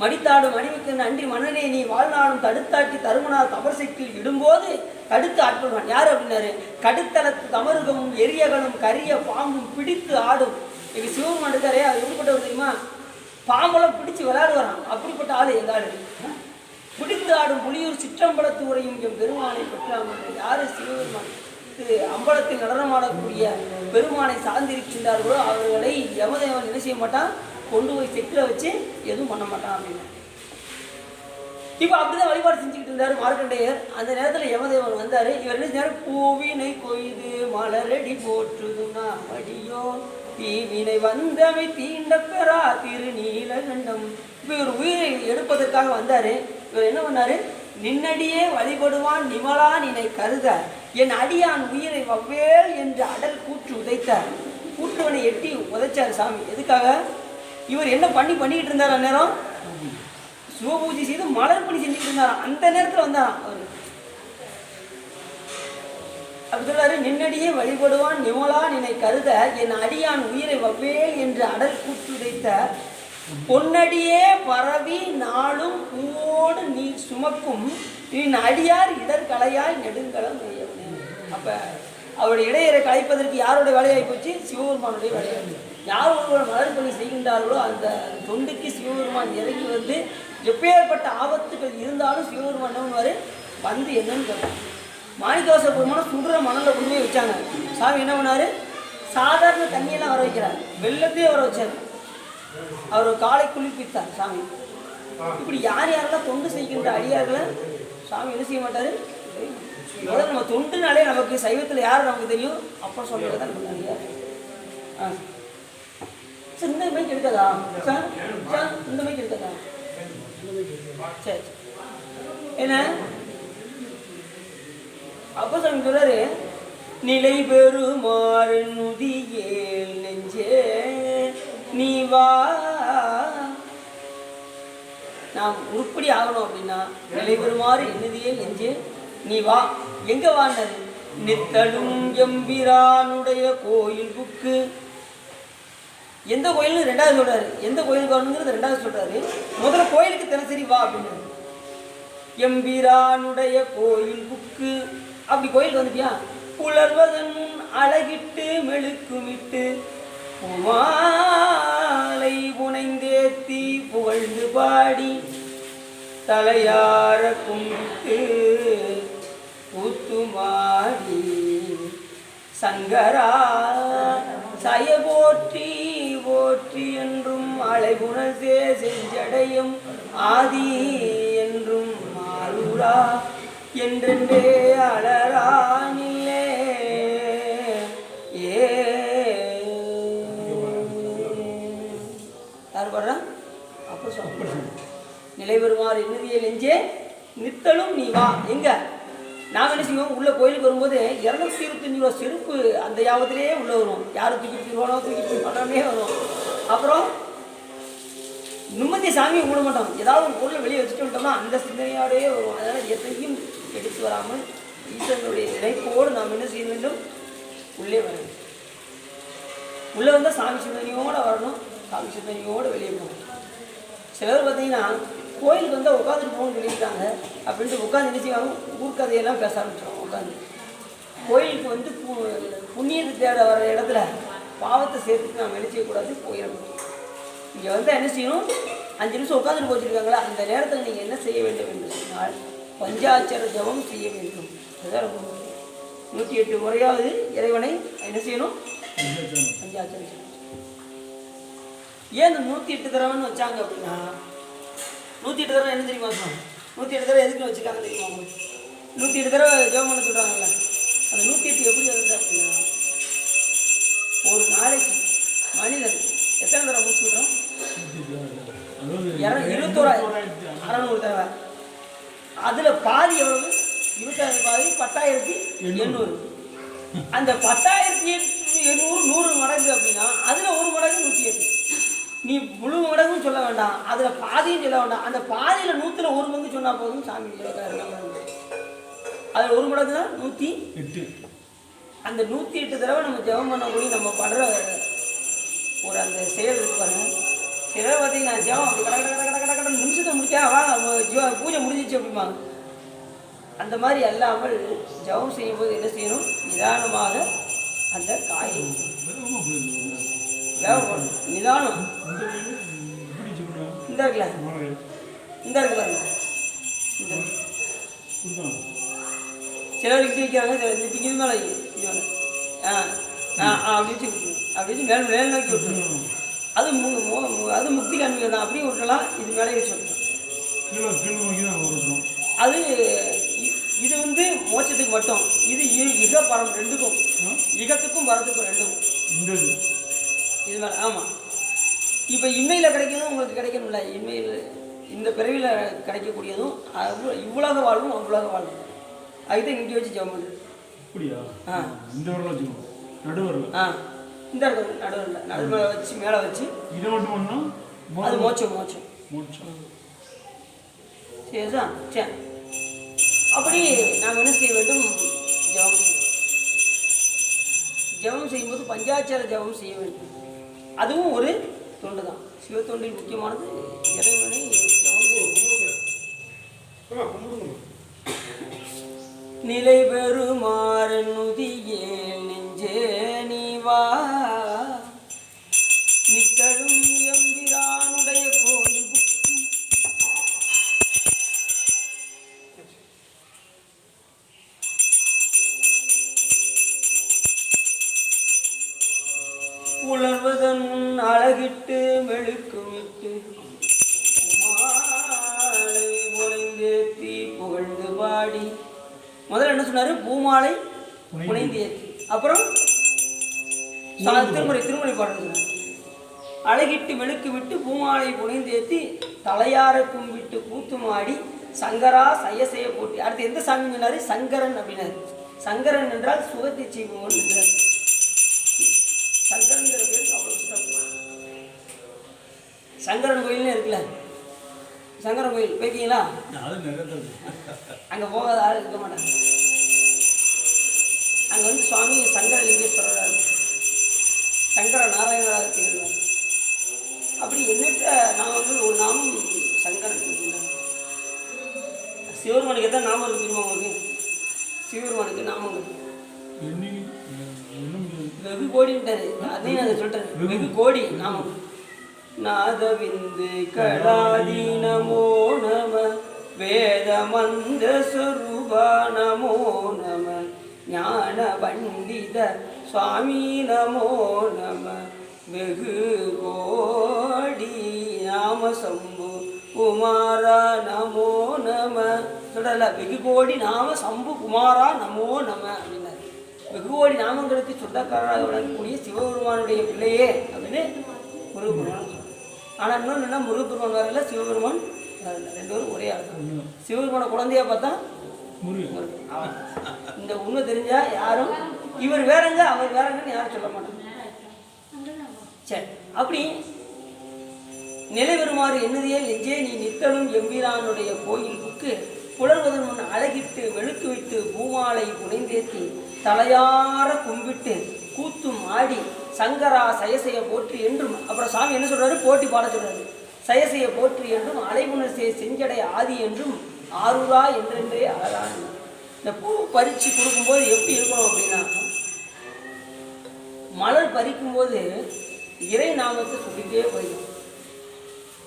மடித்தாடும் அடிமைக்கு நன்றி மன்னனே, நீ வாழ்நாளும் தடுத்தாட்டி தருமனார் தமர் சைக்கிள் இடும்போது தடுத்து ஆட்கொள்வான். யார் அப்படின்னாரு? கடுத்தளத்து தமருகமும் எரியகளும் கரிய பாம்பும் பிடித்து ஆடும். எங்க சிவபெருமான் இருக்காரே, அது எப்படிப்பட்டவர் தெரியுமா? பாம்பெல்லாம் பிடிச்சு விளையாடுவாராம். அப்படிப்பட்ட ஆளு எங்க ஆளு. பிடித்து ஆடும் புலியூர் சிற்றம்பலத்து உரையும் எம் பெருமானை பெற்றாமல். யாரு? சிவபெருமான். அம்பலத்தில் நடனமாடக்கூடிய பெருமானை சார்ந்திருக்கின்றார்களோ அவர்களை யமதேவன் என்ன செய்ய மாட்டான்? கொண்டு போய் செக்கில் வச்சு எதுவும் பண்ண மாட்டான் அப்படின்னு. இப்போ அப்படிதான் வழிபாடு செஞ்சுக்கிட்டு இருந்தாரு மார்க்கண்டேயர். அந்த நேரத்தில் யமதேவன் வந்தாரு. இவர் என்ன செஞ்சாரு? பூவினை கொய்து மலரடி போற்றுதுன்னா அடியோ தீவினை வந்தவை தீண்ட பெறா திருநீலகண்டம். இப்போ இவர் உயிரை எடுப்பதற்காக வந்தாரு. இவர் என்ன பண்ணாரு? நின்னடியே வழிபடுவான் நிமலா நினை கருத என் அடியான் உயிரை வவ்வேல் என்று அடல் கூற்று உதைத்தார். கூற்றுவனை எட்டி உதைச்சார் சாமி. எதுக்காக? இவர் என்ன பண்ணிக்கிட்டு இருந்தார்? அந்நேரம் சிவபூஜை செய்து மலர் பணி செஞ்சுக்கிட்டு இருந்தாராம். அந்த நேரத்தில் வந்தாராம் அவர். அப்படி சொல்றாரு, நின்னடியே வழிபடுவான் நிமலா நினை கருத என் அடியான் உயிரை வவ்வேல் என்று அடல் கூற்றுதைத்த பொன்னடியே பரவி நாளும் பூவோடு நீ சுமக்கும் என் அடியார் இடர்களையாய் நெடுங்கலம் நெய்யவனே. அப்ப அவருடைய இடையரை கலைப்பதற்கு யாருடைய வேலையாகி போச்சு? சிவபெருமானுடைய வேலையாகி. யார் ஒருவர் மலர் பணி செய்கின்றார்களோ அந்த தொண்டுக்கு சிவபெருமான் இறங்கி வந்து எப்பேற்பட்ட ஆபத்துகள் இருந்தாலும் சிவபெருமான் என்ன பண்ணுவார்? வந்து என்னன்னு கேட்பாங்க. மாணிக்கவாச பெருமானம் சுடுற மணலில் கொண்டு போய் வச்சாங்க. சாமி என்ன பண்ணார்? சாதாரண தண்ணியெல்லாம் வர வைக்கிறார், வெள்ளத்தையே வர வச்சார். அவர் காலை குளிப்பித்தார் சாமி. இப்படி யார் யாரெல்லாம் தொண்டு செய்கின்ற அடியார்களை சாமி என்ன செய்ய மாட்டார்? முதல்ல நம்ம தொண்டுனாலே நமக்கு சைவத்தில் யார் நமக்கு தெரியும்? அப்புறம் சொல்லிட்டு தான் பண்ணாங்க. சார் இந்த மைக் எடுக்காதா? சார் சார் இந்த மைக் எடுக்காதா? சரி என்ன அப்போ சாமி சொல்றாரு, நிலை பெறுமாறு நுதியேல் நெஞ்சே நீ வா. நாம் உருப்படி ஆகணும் அப்படின்னா நிலை பெறுமாறு என்னதியே நெஞ்சே நீ வா. எங்க வாண்டது? நித்தலும் எம்பிரானுடைய கோயில் புக்கு. எந்த கோயில்னு ரெண்டாவது சொல்றாரு. எந்த கோயிலுக்கு வரணுங்கிறது ரெண்டாவது சொல்றாரு. முதல்ல கோயிலுக்கு தினசரி வா அப்படின்னு. எம்பிரானுடைய கோயில் புக்கு. அப்படி கோயிலுக்கு வந்துட்டியா? புலர்வதன் அழகிட்டு மெழுக்குமிட்டு புமாலை புனைந்தேத்தி புகழ்ந்து பாடி தலையார கும்பிட்டு கூத்துமாடி சங்கரா சய போற்றி போற்றி என்றும் அலைபுணர்சே செஞ்சடையும் ஆதி என்றும் மாறுரா என்றென்றே அலரானிலே. யார் பாடுறா? அப்போ சொல்ல நிலை பெறுமாறு என்னதியே நெஞ்சே நித்தலும் நீ வா. எங்க நாங்கள் என்ன செய்வோம்? உள்ள கோயிலுக்கு வரும்போது 225 ரூபா செருப்பு அந்த யாபத்திலே உள்ள வரும். யாரும் தூக்கிட்டு வருவானோ தூக்கிட்டு பண்ணாமே வரும். அப்புறம் நிம்மதி சாமியை கும்பிட மாட்டோம். ஏதாவது ஒரு பொருளை வெளியே வச்சுட்டு விட்டோம்னா அந்த சிந்தனையோடையே வரும். அதனால் எதையும் எடுத்து வராமல் ஈஸ்வரனுடைய நினைப்போடு நாம் என்ன செய்ய வேண்டும்? உள்ளே வரணும். உள்ளே வந்தால் சாமி சிந்தனையோடு வரணும், சாமி சிந்தனையோடு வெளியே போகணும். சிலர் பார்த்தீங்கன்னா கோயிலுக்கு வந்தால் உட்காந்துட்டு போகணும்னு சொல்லியிருக்காங்க அப்படின்ட்டு உட்காந்து என்ன செய்வாங்க? ஊர்க்கதையெல்லாம் பேச ஆரம்பிச்சிடும். உட்காந்து கோயிலுக்கு வந்து புண்ணியத்தை தேட வர இடத்துல பாவத்தை சேர்த்துட்டு நாம் என்ன செய்யக்கூடாது? போயிடணும். இங்கே வந்தால் என்ன செய்யணும்? 5 நிமிஷம் உட்காந்துட்டு போச்சுருக்காங்களா, அந்த நேரத்தில் நீங்கள் என்ன செய்ய வேண்டும் என்று சொன்னால் பஞ்சாட்சர ஜபம் செய்ய வேண்டும். அதுதான் ரொம்ப 108 முறையாவது இறைவனை என்ன செய்யணும்? பஞ்சாட்சர ஜபம். ஏன் இந்த 108 தடவைன்னு வச்சாங்க அப்படின்னா, 108 தடவை என்ன தெரியுமா சொன்னாங்க? 108 தடவை எதுக்கு வச்சுருக்காங்க தெரியுமா உங்களுக்கு? 108 தடவை ஜபம் பண்ண சொல்கிறாங்கல்ல, அந்த 108 எப்படி வருது அப்படின்னா, ஒரு நாளைக்கு மனிதன் எத்தனை தடவை மூச்சு விடுறோம்? 21,600 தடவை. அதில் பாதி எவ்வளவு? 26 பாதி 10,800. அந்த 10,800 100 மடங்கு அப்படின்னா அதில் ஒரு மடங்கு 108. நீ முழு மடங்குன்னு சொல்ல வேண்டாம், அதில் பாதியும் சொல்ல வேண்டாம். அந்த பாதியில் 100ல் 1 பங்கு சொன்னால் போதும் சாமி. அதில் 1 மடங்கு தான் 108. அந்த 108 தடவை நம்ம ஜெபம் பண்ணக்கூடிய நம்ம படுற ஒரு அந்த செயல் இருக்கு பாருங்க. சிலர் பார்த்தீங்கன்னா ஜெபம் அப்படி கட நிமிஷத்தை முடிச்சா வாங்க பூஜை முடிஞ்சிச்சு அப்படிம்பாங்க. அந்த மாதிரி அல்லாமல் ஜெபம் செய்யும்போது என்ன செய்யணும்? நிதானமாக அந்த காயை வேகப்படும். நிதானம். இந்த இருக்குல்ல, இந்த இருக்கு பாருங்க. சிலர் இப்படி வைக்கிறாங்க, இது மேலே இது மேலே அப்படி வச்சு விட்டுருங்க. அப்படி வச்சு மேல் நோக்கி விட்டுருங்க. அது முக்தி காண்பிக்க தான். அப்படியே விட்டுலாம். இது மேலே வச்சு விட்டுரும். அது இது வந்து மோட்சத்துக்கு மட்டும். இது இக பரம் ரெண்டுக்கும், இகத்துக்கும் பரத்துக்கும் ரெண்டுக்கும் இது மேலே. ஆமாம். இப்போ இம்மையில் கிடைக்கணும் உங்களுக்கு கிடைக்கணும்ல. இம்மையில் இந்த பிறவியில் கிடைக்கக்கூடியதும் இவ்வுலக வாழ்வும் அவ்வுலக வாழ்வும் அதுதான் இங்கே வச்சு ஜெபம் பண்ணுறது. அப்படியா? இந்த நடுவரில் இந்த இடத்துல நடுவரில் வச்சு மேலே வச்சு இதை மட்டும் பண்ணோம். அது மோட்சம் மோட்சம் மோட்சம். சரி சார். சரி, அப்படி நாம் என்ன செய்ய வேண்டும்? ஜெபம் செய்ய. ஜெபம் செய்யும்போது பஞ்சாட்சர ஜெபம் செய்ய வேண்டும். அதுவும் ஒரு தொண்டு தான். சிவத்தொண்டில் முக்கியமானது இறைவனை ஜெபம் செய்ய. நிலை பெறுமாறுதியே நெஞ்சே நீவா நித்தழும் எம்பிரானுடைய கோயில் புலர்வதன் அழகிட்டு மெழுக்குமிட்டு மாலை பொழிந்தேத்தி புகழ்ந்து பாடி. முதல்ல என்ன சொன்னாரு? பூமாலை புனைந்து ஏற்றி. அப்புறம் திருமுறை பாடுறது. அழகிட்டு மெழுக்கு விட்டு பூமாலை புனைந்து ஏற்றி தலையார கும்பிட்டு கூத்துமாடி சங்கரா செய்ய போட்டி. அடுத்து எந்த சாமி சொன்னாரு? சங்கரன் அப்படின்னாரு. சங்கரன் என்றால் சுகத்தை செய்வோம் என்றார். சங்கரன்கிற பேர் அவ்வளோ சிறப்பு. சங்கரன் கோயில்னு இருக்குல்ல, சங்கரன் கோயில் போய்க்கீங்களா? அங்கே போகாத ஆள் இருக்க மாட்டாங்க. அங்கே வந்து சுவாமி சங்கரலிங்கேஸ்வரராக இருக்கும், சங்கர நாராயணராக திகழ்வார். அப்படி எண்ணற்ற நாமங்கள் ஒரு நாமம் சங்கரன் இருக்கின்றார். சிவபெருமானுக்கு எத்தனை நாமம் இருக்கு தெரியுமா உங்களுக்கு? சிவபெருமானுக்கு நாமங்கள் வெகு கோடின்ட்டாரு. அதையும் நான் சொல்லிட்டேன். வெகு கோடி நாமம். நாதவிந்து கடாதி நமோ நம, வேத மந்த ஸ்வரூபா நமோ நம, ஞான பண்டித சுவாமி நமோ நம, வெகு கோடி நாம சம்பு குமாரா நமோ நம. சொல்லல, வெகு கோடி நாம சம்பு குமாரா நமோ நம அப்படின்னாரு. வெகு கோடி நாமங்களுக்கு சொந்தக்காரராக விளங்கக்கூடிய சிவபெருமானுடைய பிள்ளையே அப்படின்னு முருகப்பெருமான். ஆனால் இன்னொன்று என்ன, முருகப்பெருமான் வரல, சிவபெருமான் வரல, ரெண்டு பேரும் ஒரே ஆள் தான். சிவபெருமான குழந்தையா பார்த்தா இந்த உண்மை தெரிஞ்சா யாரும் இவர் வேறங்க அவர் வேறங்கன்னு யாரும் சொல்ல மாட்டாங்க. சரி, அப்படி நிலை வருமாறு எண்ணுதியே நெஞ்சே நீ நித்தலும் எம்பிரானுடைய கோயில் புக்கு புலர்வதன் முன் அழகிட்டு வெளுக்கு விட்டு பூமாலை புனைந்தேத்தி தலையார கும்பிட்டு கூத்தும் ஆடி சங்கரா சயசைய போற்றி என்றும். அப்புறம் சாமி என்ன சொல்றாரு? போட்டி பாட சொல்றாரு. சயசைய போற்றி என்றும் அலைவுணர் செஞ்சடை ஆதி என்றும் ஆரூரா என்றென்றே அழகான். இந்த பூ பறித்து கொடுக்கும்போது எப்படி இருக்கணும் அப்படின்னா, மலர் பறிக்கும்போது இறை நாமத்தை சொல்லிக்கிட்டே போயிடும்.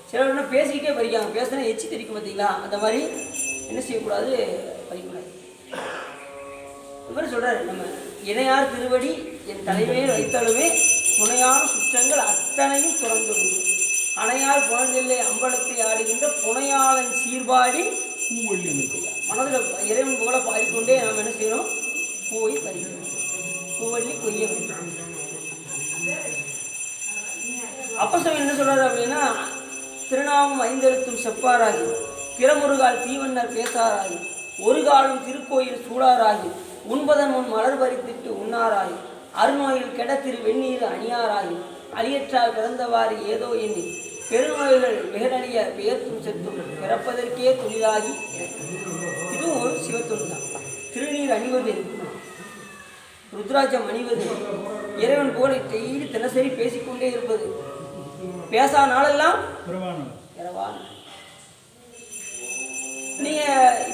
சிலர் பேசிக்கிட்டே பறிக்காங்க, பேசினா எச்சி தெரிக்கும் பார்த்தீங்களா? அந்த மாதிரி என்ன செய்யக்கூடாது, பறிக்கூடாது. இவர் சொல்றாரு, நம்ம இணையார் திருவடி என் தலைமையில் வைத்தாலுமே புனையான சுற்றங்கள் அத்தனையும் துறந்துள்ளது. அணையார் புனர்நெல்லை அம்பலத்தை ஆடுகின்ற புனையாளன் சீர்பாடி பூவள்ளி மனதில் இறைவன் போல பாடிக்கொண்டே நாம் என்ன செய்யணும்? பூவை பறிக்கணும், பூவள்ளி கொய்ய வேண்டும். அப்போஸ்தலன் என்ன சொல்றாரு அப்படின்னா, திருநாமம் ஐந்தெழுத்தும் செப்பாராகி திறமுருகால் தீவன்னர் பேசாராகி ஒரு காலம் திருக்கோயில் சூடாராகி உண்பதன் முன் மலர் பறித்திட்டு உண்ணாராகி அருநோயில் கெட திரு வெந்நீர் அணியாராகி அழியற்றால் பிறந்தவாறு ஏதோ எண்ணி பெருநோய்கள் மிகநடிய பெயர்த்தும் செத்தும் பிறப்பதற்கே தொழிலாகி. இதுவும் ஒரு சிவத்தொழில் தான். திருநீர் அணிவது, ருத்ராட்சம் அணிவது, இறைவன் போல டெய்லி தினசரி பேசிக்கொண்டே இருப்பது, பேசா நாளெல்லாம்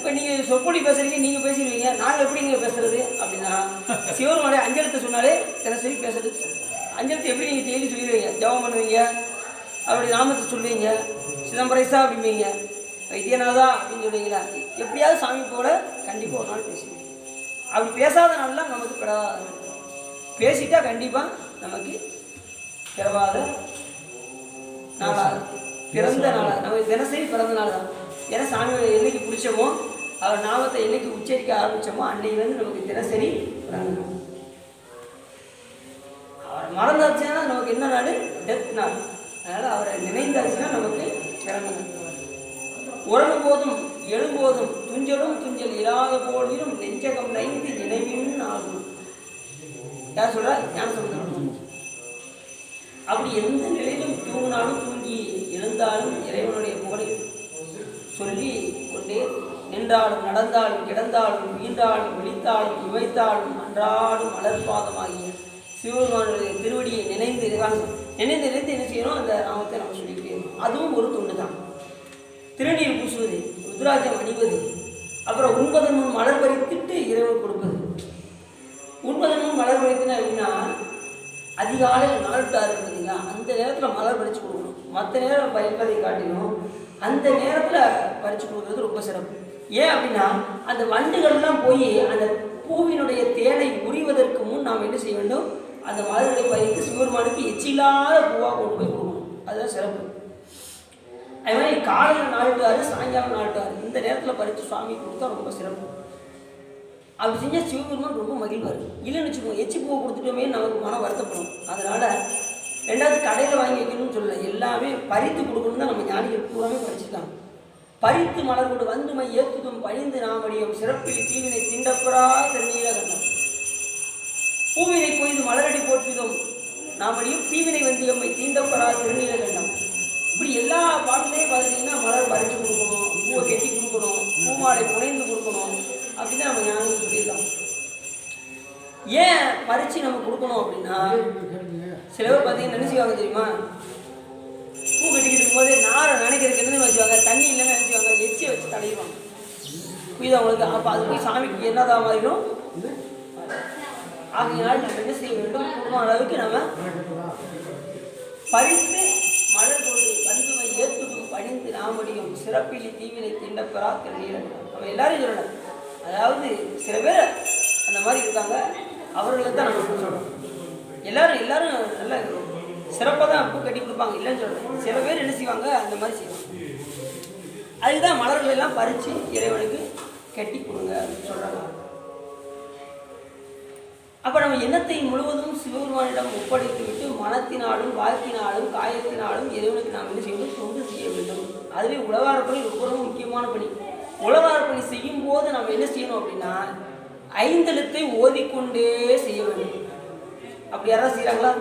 நீங்கள் சொற்பொழி பேசுறீங்க, நீங்கள் பேசிடுவீங்க, நாங்கள் எப்படிங்க பேசுறது அப்படின்னா, சிவருமாடைய அஞ்சலத்தை சொன்னாலே தினசரி பேசுறது. அஞ்சலத்தை எப்படி நீங்கள் டெய்லி சொல்லிடுவீங்க? ஜபம் பண்ணுவீங்க, அப்படி நாமத்தை சொல்லுவீங்க, சிதம்பரைசா அப்படிம்பீங்க, வைத்தியநாதா அப்படின்னு சொல்லுவீங்களா? எப்படியாவது சாமி போல கண்டிப்பாக ஒரு நாள் பேசுவீங்க. அப்படி பேசாத நாள்லாம் நமக்கு பிறவாத, பேசிட்டா கண்டிப்பாக நமக்கு பிறவாத நாளாக, பிறந்த நாளாக, நமக்கு தினசரி பிறந்த நாள் தான். ஏன்னா சாமி என்னைக்கு பிடிச்சோமோ, அவர் நாமத்தை என்னைக்கு உச்சரிக்க ஆரம்பித்தோமோ அன்னையிலேருந்து நமக்கு தினசரி பிறந்த நாள். அவர் மறந்தாச்சுன்னா நமக்கு என்ன நாள்? டெத் நாள். அதனால் அவரை நினைந்தாச்சுன்னா நமக்கு பிறந்த நாள். உறங்கும் போதும் எழும்போதும் துஞ்சலும் துஞ்சல் இல்லாத போதிலும் நெஞ்சகம் நைந்து நினைவின் ஆகும். யார் சொல்றா? ஞானசம்பந்தர். அப்படி எந்த நிலையிலும் தூங்கினாலும் தூங்கி எழுந்தாலும் இறைவனுடைய புகழை சொல்லி கொண்டே நின்றாலும் நடந்தாலும் கிடந்தாலும் வீழ்ந்தாலும் விழித்தாலும் இவைத்தாலும் அன்றாடும் மலர்பாதமாகிய சிவபெருமானுடைய திருவடியை நினைந்து நினைந்து என்ன செய்யணும்? அந்த நாமத்தை நம்ம சொல்லிக்கிட்டே இருக்கணும். அதுவும் ஒரு தொண்டு தான். திருநீர் பூசுவது, ருத்ராட்சம் அணிவது, அப்புறம் உண்பதன் முன் மலர் பறித்துட்டு இறைவன் கொடுப்பது. உண்பதன் முன் மலர் பறித்துனா அப்படின்னா, அதிகாலையில் 4 to 6 பார்த்தீங்களா, அந்த நேரத்தில் மலர் பறித்து கொடுக்கணும். மற்ற நேரம் பறிப்பதை காட்டிலும் அந்த நேரத்தில் பறித்து கொடுக்குறது ரொம்ப சிறப்பு. ஏன் அப்படின்னா, அந்த வண்டுகள்லாம் போய் அந்த பூவினுடைய தேனை உரிவதற்கு முன் நாம் என்ன செய்ய வேண்டும்? அந்த மலர்களை பறித்து சிவபெருமானுக்கு எச்சில்லாத பூவாக கொண்டு போய் கொடுக்கணும். அதுதான் சிறப்பு. அது மாதிரி காலையில் 4 to 6, சாயங்காலம் 4 to 6 இந்த நேரத்தில் பறித்து சுவாமி கொடுத்தா ரொம்ப சிறப்பு. அப்படி செஞ்சால் சிவபெருமான் ரொம்ப மகிழ்வார். இல்லைன்னு வச்சுக்கோங்க, எச்சி பூவை கொடுத்துட்டோமே நமக்கு மனம் வருத்தப்படும். அதனால் ரெண்டாவது கடையில் வாங்கி வைக்கணும்னு சொல்லலை, எல்லாமே பறித்து கொடுக்கணும் தான் நம்ம ஞானிகள் பூராமே பறிச்சுட்டாங்க. பறித்து மலர் கொண்டு வந்துமை ஏற்றுதும் பணிந்து நாமடியும் சிறப்பில் தீவினை திண்டப்புறா திருநீர கண்டம். பூவினை பொய்து மலரடி போற்றிதும் நாமடியும் தீவினை வந்தியம்மை தீண்டப்புறா திருநீர கண்டம். இப்படி எல்லா பாட்டுலேயும் பார்த்தீங்கன்னா மலர் பறித்து கொடுக்கணும், பூவை கெட்டி கொடுக்கணும், பூமாலை புனைந்து கொடுக்கணும் அப்படின்னு நம்ம ஞானிகள் சொல்லியிருக்காங்க. ஏன் பறித்து நம்ம கொடுக்கணும் அப்படின்னா, சில பேர் பார்த்தீங்கன்னா நினைச்சுவாங்க தெரியுமா, பூ கட்டிக்கிட்டு இருக்கும்போது நாரை நினைக்கிறதுக்கு என்ன வச்சுவாங்க, தண்ணி இல்லைன்னு நினச்சிவாங்க, எச்சியை வச்சு தடையுவாங்க. புரியுது அவங்களுக்கு? அப்போ அது போய் சாமிக்கு என்னதான் மாதிரிடும். ஆகையினால் நம்ம என்ன செய்ய வேண்டும்? குடும்ப அளவுக்கு நம்ம பறித்து மலர் கொண்டு வந்துமை ஏற்றுதும் பணிந்து நாமடியும் சிறப்பிலி தீவினை திண்டப்பெறா திருநீரன். நம்ம எல்லாரும் சொல்லணும். அதாவது சில பேர் அந்த மாதிரி இருக்காங்க, அவர்களை தான் நம்ம சொல்லணும். எல்லாரும் நல்ல சிறப்பாக தான் பூ கட்டி கொடுப்பாங்க, இல்லைன்னு சொல்கிறேன். சில பேர் என்ன செய்வாங்க, அந்த மாதிரி செய்வாங்க. அதுக்குதான் மலர்கள் எல்லாம் பறித்து இறைவனுக்கு கட்டி கொடுங்க அப்படின்னு சொல்கிறாங்க. அப்போ நம்ம எண்ணத்தை முழுவதும் சிவபெருமானிடம் ஒப்படைத்து விட்டு மனத்தினாலும் வாக்கினாலும் காயத்தினாலும் இறைவனுக்கு நாம் என்ன செய்யணும்? தொண்டு செய்ய வேண்டும். அதுவே உழவாரப்பணி ரொம்ப ரொம்ப முக்கியமான பணி. உழவாரப்பணி செய்யும் போது நம்ம என்ன செய்யணும் அப்படின்னா, 5 எழுத்தை ஓதிக்கொண்டே செய்ய வேண்டும். அப்படி யாராவது செய்கிறாங்களா?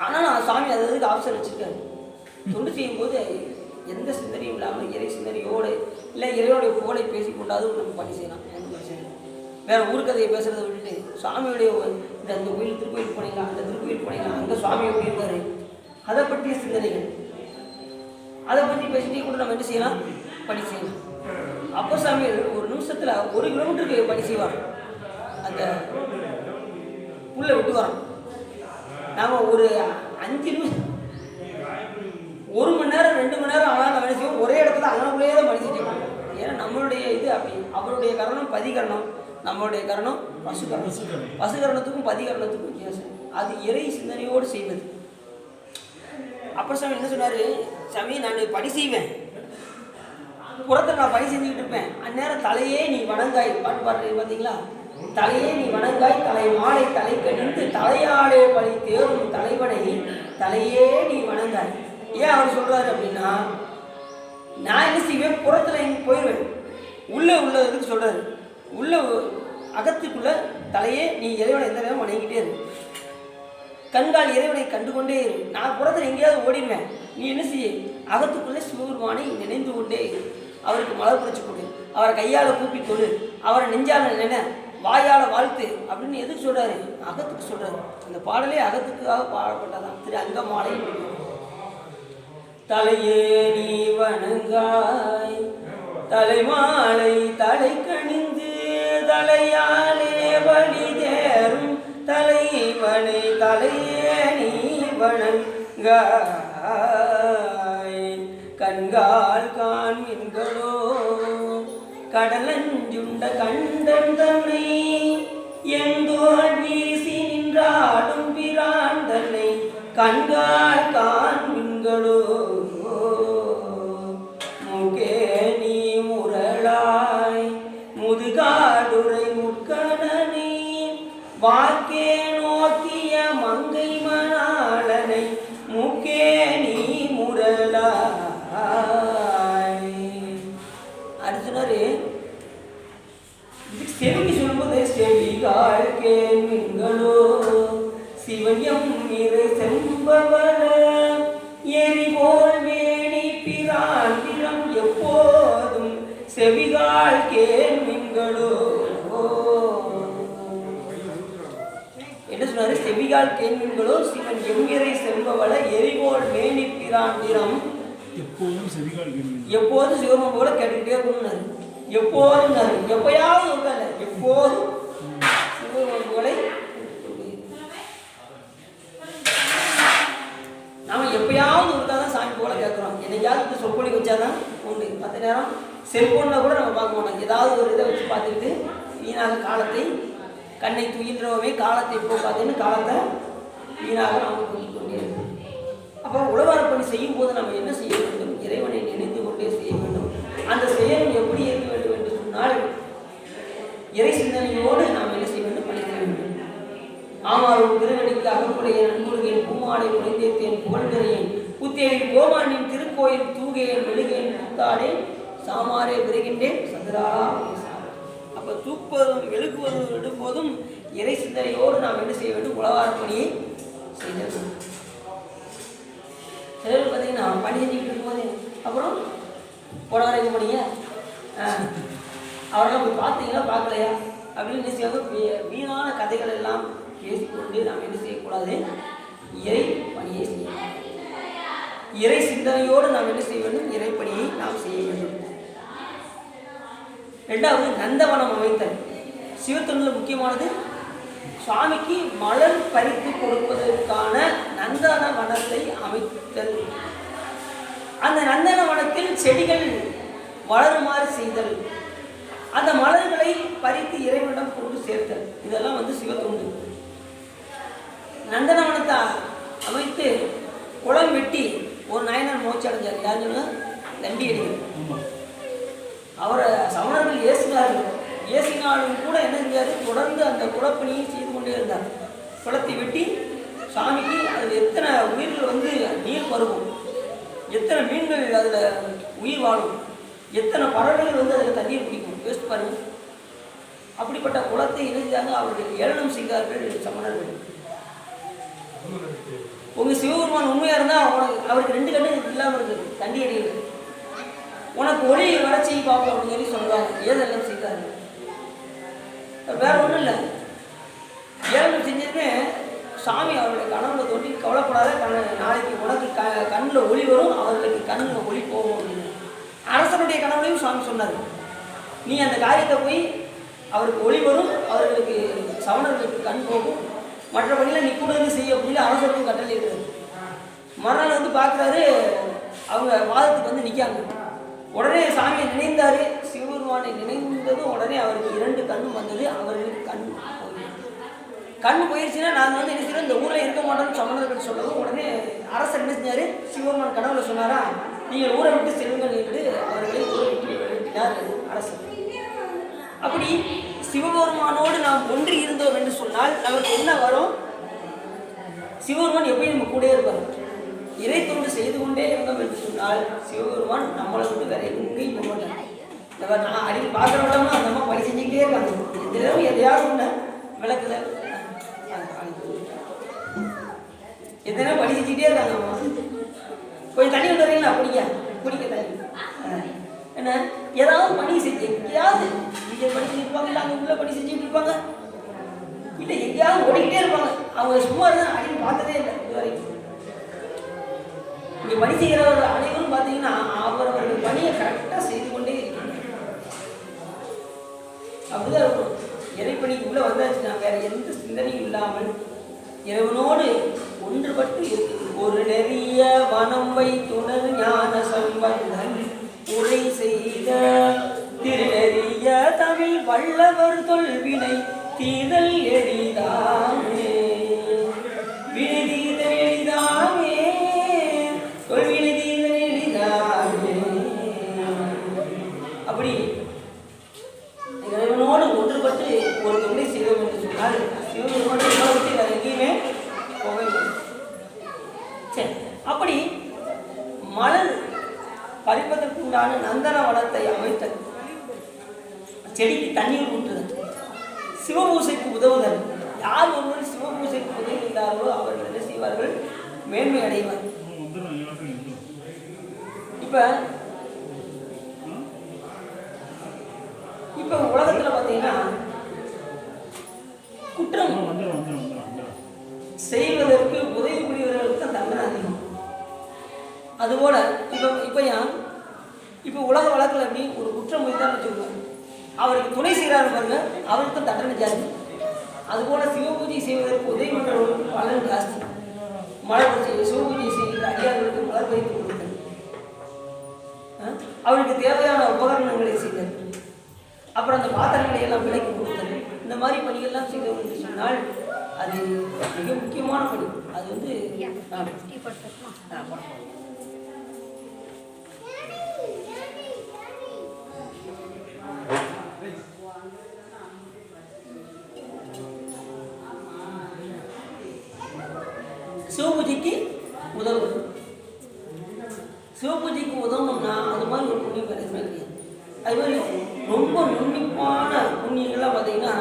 ஆனால் நான் சாமி அதுக்கு ஆப்ஷன் வச்சுருக்காரு. தொண்டு செய்யும்போது எந்த சிந்தனையும் இல்லாமல் இறை சிந்தனையோடு இல்லை இறையோடைய புகழை பேசிக்கொண்டாது நம்ம பணி செய்யலாம். ஒன்றும் பிரச்சனை இல்லை. வேறு ஊருக்கதையை பேசுகிறத விட்டுட்டு சுவாமியுடைய இந்த கோயில் திருக்கோயில் போனீங்களா, அந்த திருக்கோயில் போனீங்களா, அங்கே சுவாமி எப்படி இருக்காரு, அதை பற்றிய சிந்தனைகள், அதை பற்றி பேசிட்டே கூட நம்ம என்ன செய்யலாம், பணி செய்யலாம். அப்போ சாமி ஒரு நிமிஷத்தில் 1 கிலோமீட்டருக்கு பணி செய்வார். அந்த புல்லை விட்டு வரோம். நாம் ஒரு 5 நிமிஷம் 1 மணி நேரம் 2 மணி நேரம் ஆனால் நம்ம என்ன செய்வோம், ஒரே இடத்துல அங்கனக்குள்ளேயே தான் பணி செஞ்சுக்கணும். ஏன்னா நம்மளுடைய இது அப்படி. அவருடைய கரணம் பதிகரணம், நம்மளுடைய கரணம் பசுகரணம். பசுகரணத்துக்கும் பதிகரணத்துக்கும் வித்தியாசம். அது இறை சிந்தனையோடு செய்வது. அப்புறம் சாமி என்ன சொன்னார், சாமி நான் பணி செய்வேன், புறத்தில் நான் பணி செஞ்சுக்கிட்டு இருப்பேன், அந்நேரம் தலையே நீ வணங்காய் பாட்டு பாடுறது பார்த்தீங்களா, தலையே நீ வணங்காய் தலை மாலை தலை கணிந்து தலையாளே பழி தேரும் தலைவனை தலையே நீ வணங்காய். ஏன் அவர் சொல்றாரு அப்படின்னா, நான் என்ன செய்வேன், புறத்தில் இங்கே போயிடுவேன், உள்ளே உள்ளதுக்கு சொல்றாரு, உள்ள அகத்துக்குள்ள தலையே நீ இறைவனை எந்த நேரம் வணங்கிக்கிட்டே இரு, கண்கால் இறைவனை கண்டுகொண்டே இரு. நான் புறத்தில் எங்கேயாவது ஓடிடுவேன், நீ என்ன செய்ய, அகத்துக்குள்ளே சிவபெருமானை நினைந்து கொண்டே இரு. அவருக்கு மலர் புரட்சி கொடு, அவரை கையால் கூப்பி கொடு, அவரை நெஞ்சால நினை, வாயால் வாழ்த்து அப்படின்னு எதுக்கு சொல்றாரு, அகத்துக்கு சொல்றாரு. அந்த பாடலே அகத்துக்காக பாடப்பட்டதான். திரு அங்கமாலை. தலையே நீ வணங்காய் தலைமாலை தலை கணிந்து தலையாலே வழி தேரும் தலைவனை தலையே நீ வணங்காய். கண்கால் காண்மின்களோ கடலஞ்சுண்ட கண்டன் தன்னை எந்தோல் வீசி நின்றாடும் பிரான் தன்னை கண்கால் காண்மின்களோ. முகே நீ முரளாய் முதுகாடுரை முட்கடனை வாக்கே நோக்கிய மங்கை மணாளனை முக்கே நீ முரளாய். அடுத்தனாரு செவிக்கு சொல்லும்போது செவிகால் கேள்விங்களோ சிவன்யம் இறை செம்பவர எரிபோல் வேணி பிரான் திறம் எப்போதும் செவிகால் கேள்விங்களோ. என்ன சொன்னாரு, செவிகால் கேள்விங்களோ சிவன் எங்கிறை செம்பவள எரிபோல் வேணி பிரான் திறம் எப்போதும் செவிகால் கேள்வி, எப்போதும் சிவபெருமான் போல கேட்டுக்கிட்டே இருக்கணும்னாரு. எப்போதும் எப்பயாவது இருக்கால, எப்போதும் சிவபெருமான் போல. நாம எப்பயாவது ஒருக்காதான் சாமி போல கேட்குறோம். என்னையாவது சொற்பொழி வச்சாதான் உண்டு. மற்ற நேரம் செல்போனில் கூட நம்ம பார்க்க மாட்டோம். ஏதாவது ஒரு இதை வச்சு பார்த்துக்கிட்டு வீணாக காலத்தை, கண்ணை துயின்றவே காலத்தை இப்போ பார்த்தீங்கன்னா காலத்தை வீணாக நாம் தூக்கிக் கொண்டே இருக்கோம். அப்போ உழவார் பணி செய்யும் போது நம்ம என்ன செய்ய வேண்டும், இறைவனை நினைந்து கொண்டே செய்ய வேண்டும். அந்த செயல் எப்படி இருக்க வேண்டும் என்று சொன்னால் இறை சிந்தனையோடு நாம் என்ன செய்ய வேண்டும், பணி செய்ய வேண்டும். ஆமாறும் திருநடிக்கு அகப்புடைய நன்கொடுகேன் பூமாலை குறைந்தேன் புகழ்கிறேன் புத்தேரின் கோமானின் திருக்கோயில் தூகேன் மெழுகேன் புத்தாடேன் சாமாரே விரைகின்றேன் சந்திராரா. அப்போ தூக்குவதும் எழுக்குவதும் எடுப்போதும் இறை சிந்தனையோடு நாம் என்ன செய்ய வேண்டும், உழவார பணியை செய்ய வேண்டும். சிலர் பார்த்தீங்கன்னா பணி செஞ்சுக்கிட்டு இருக்கும்போது அப்புறம் போனவரை எங்கே போனீங்க, அவரெல்லாம் போய் பார்த்தீங்களா பார்க்கலையா அப்படின்னு என்ன செய்வாங்க, வீணான கதைகள் எல்லாம் பேசிக்கொண்டு நாம் என்ன செய்யக்கூடாது, இறை பணியை செய்யணும். இறை சிந்தனையோடு நாம் என்ன செய்ய வேண்டும், இறை பணியை நாம் செய்ய வேண்டும். ரெண்டாவது நந்தவனம் அமைத்தல். சிவத்தொண்டில் முக்கியமானது சுவாமிக்கு மலர் பறித்து கொடுப்பதற்கான நந்தனவனத்தை அமைத்தல். அந்த நந்தனவனத்தில் செடிகள் வளருமாறு செய்தல், அந்த மலர்களை பறித்து இறைவனிடம் கொண்டு சேர்த்தல், இதெல்லாம் சிவத்தொண்டு. நந்தனவனத்தை அமைத்து குளம் வெட்டி ஒரு நாயனார் மோட்சி அடைஞ்சார். யாருன்னா தண்டி அடிகள். அவரை சமணர்கள் ஏசினாலும் கூட என்ன செஞ்சார், தொடர்ந்து அந்த குளப்பணியை செய்து கொண்டே இருந்தார். குளத்தை வெட்டி சாமிக்கு அதில் எத்தனை உயிர்கள் நீர் பருகும், எத்தனை மீன்கள் அதில் உயிர் வாழும், எத்தனை பறவைகள் அதில் தண்ணீர் குடிக்கும், வேஸ்ட் பாருங்க. அப்படிப்பட்ட குளத்தை என்ன செஞ்சாங்க, அவர்கள் ஏளனம் செய்தார்கள் சமணர்கள். உங்கள் சிவபெருமான் உண்மையாக இருந்தால் அவருக்கு 2 கண்ணு இல்லாமல் இருக்குது, தண்டி அடிக்கிறது. உனக்கு ஒளி வர செய்ய பார்ப்போம் அப்படின்னு சொல்லி சொல்லுவாங்க. ஏதெல்லாம் செய்தாரு, வேற ஒன்றும் இல்லை. ஏதெல்லாம் செஞ்சதுமே சாமி அவருடைய கனவுல தோண்டி கவலைப்படாத, நாளைக்கு உனக்கு கண்ணில் ஒளி வரும், அவர்களுக்கு கண்ணில் ஒளி போகும் அப்படின்னு அரசனுடைய கனவுலையும் சாமி சொன்னார். நீ அந்த காரியத்தை போய் அவருக்கு ஒளி வரும், அவர்களுக்கு சவணர்களுக்கு கண் போகும், மற்றபடியில் நீ கூட செய்ய அப்படின்னு அரசருக்கும் கட்டளை இருக்கிறது. மறுநாள் வந்து பார்க்குறாரு, அவங்க வாதத்துக்கு வந்து நிற்காங்க. உடனே சாமியை நினைந்தார். சிவபெருமானை நினைந்ததும் உடனே அவருக்கு 2 கண்ணும் வந்தது. அவர்களுக்கு கண் போயிடுச்சுன்னா நாங்கள் வந்து என்ன செய்யறோம், இந்த ஊரில் இருக்க மாட்டோம்னு சமணர்கள் சொல்லவும் உடனே அரசர் என்ன செஞ்சார், சிவபெருமான் கனவுல சொன்னாரா, நீங்கள் ஊரை விட்டு செல்லுங்கள் என்று அவர்களை ஊரை விட்டு விட்டார் அரசர். அப்படி சிவபெருமானோடு நாம் ஒன்றி இருந்தோம் என்று சொன்னால் நமக்கு என்ன வரும்? சிவபெருமான் எப்பயும் நம்ம கூட இருப்பார். இறை தொண்டு செய்து கொண்டே இருந்தோம் என்று சொன்னால் சிவபெருமான் நம்மளை விட்டு வேற எங்கேயும் போக மாட்டார். நான் அடிக்கடி பார்க்குறவங்களா அந்த அம்மா பணி செஞ்சுக்கிட்டே இருக்காங்க. எதிலும் எதையாவது ஒன்று விளக்குத எத்தனை பணி செஞ்சுக்கிட்டே இருக்காங்க. கொஞ்சம் தண்ணி கொண்டு வரீங்களா? குடிக்க தண்ணி என்ன ஏதாவது பணி செஞ்சு எங்கேயாவது இங்கே பணி செஞ்சுருப்பாங்க, இல்லை அங்கே உள்ள பணி செஞ்சுட்டு இருப்பாங்க, இல்லை எங்கேயாவது ஓடிக்கிட்டே இருப்பாங்க. அவங்க சும்மா தான் அடிக்கடி பார்த்ததே இல்லை இது வரைக்கும். இங்கே பணி செய்கிறவர்கள் அனைவரும் பார்த்தீங்கன்னா அவரவர்கள் பணியை கரெக்டாக செய்து கொண்டே இருக்கிறாங்க. அப்படிதான் இருக்கும். இறைப்பணிக்கு உள்ள வந்தாச்சுன்னா வேற எந்த சிந்தனையும் இல்லாமல் இறைவனோடு ஒன்றுபட்டு இருக்குது. ஒரு நெறிய வனம் வைத்துணர் ஞான சம்பந்தன் உரை செய்த திருநெறிய தமிழ் வல்லவர் தொல்வினை தீதல் எளிதாமே, விழுதீதல் எளிதாமே, தொல்வினை தீதல் எளிதாமே. அப்படி இறைவனோடு ஒன்றுபட்டு ஒரு தொண்டை செய்தோம் என்று சொன்னால் சிவபெருமான் உலகத்தில் வேறு எங்கேயுமே போகவே. சரி, அப்படி மலர் பறிப்பதற்கு உண்டான நந்தன வனத்தை அமைத்தல், செடிக்கு தண்ணீர் ஊற்றுதல், சிவபூசைக்கு உதவுதல். யார் ஒருவர் சிவபூசைக்கு உதவுகின்றார்களோ அவர்கள் என்ன செய்வார்கள்? மேன்மை அடைவார். இப்போ உலகத்தில் பார்த்தீங்கன்னா குற்றம் செய்வதற்கு உதவி புரிவதற்கு தான் தண்டனை அதிகம். அதுபோல இப்போ உலக வழக்கில் எப்படி ஒரு குற்றம் புரிந்தான்னு வச்சுக்கோங்க, அவருக்கு துணை செய்கிறாரு பாருங்க, அவருக்கு தான் தண்டனை ஜாஸ்தி. அதுபோல சிவபூஜை செய்வதற்கு உதவி பண்ணுறவர்களுக்கு பலன் ஜாஸ்தி. மலர் சிவபூஜை செய்கிற அடியார்களுக்கு மலர் வைத்து கொடுத்தல், அவருக்கு தேவையான உபகரணங்களை செய்தல், அப்புறம் அந்த பாத்திரங்களை எல்லாம் விலைக்கு கொடுத்தல், இந்த மாதிரி பணிகள்லாம் செய்தோம் என்று சொன்னால் அது மிக முக்கியமான பணி. அது வந்து சிவபூஜைக்கு உதவும். சிவபூஜைக்கு உதவணும்னா அது மாதிரி ஒரு புண்ணியம் கிடைக்கவே கிடையாது. அது மாதிரி ரொம்ப நுண்ணிப்பான புண்ணியங்கள்லாம் பார்த்தீங்கன்னா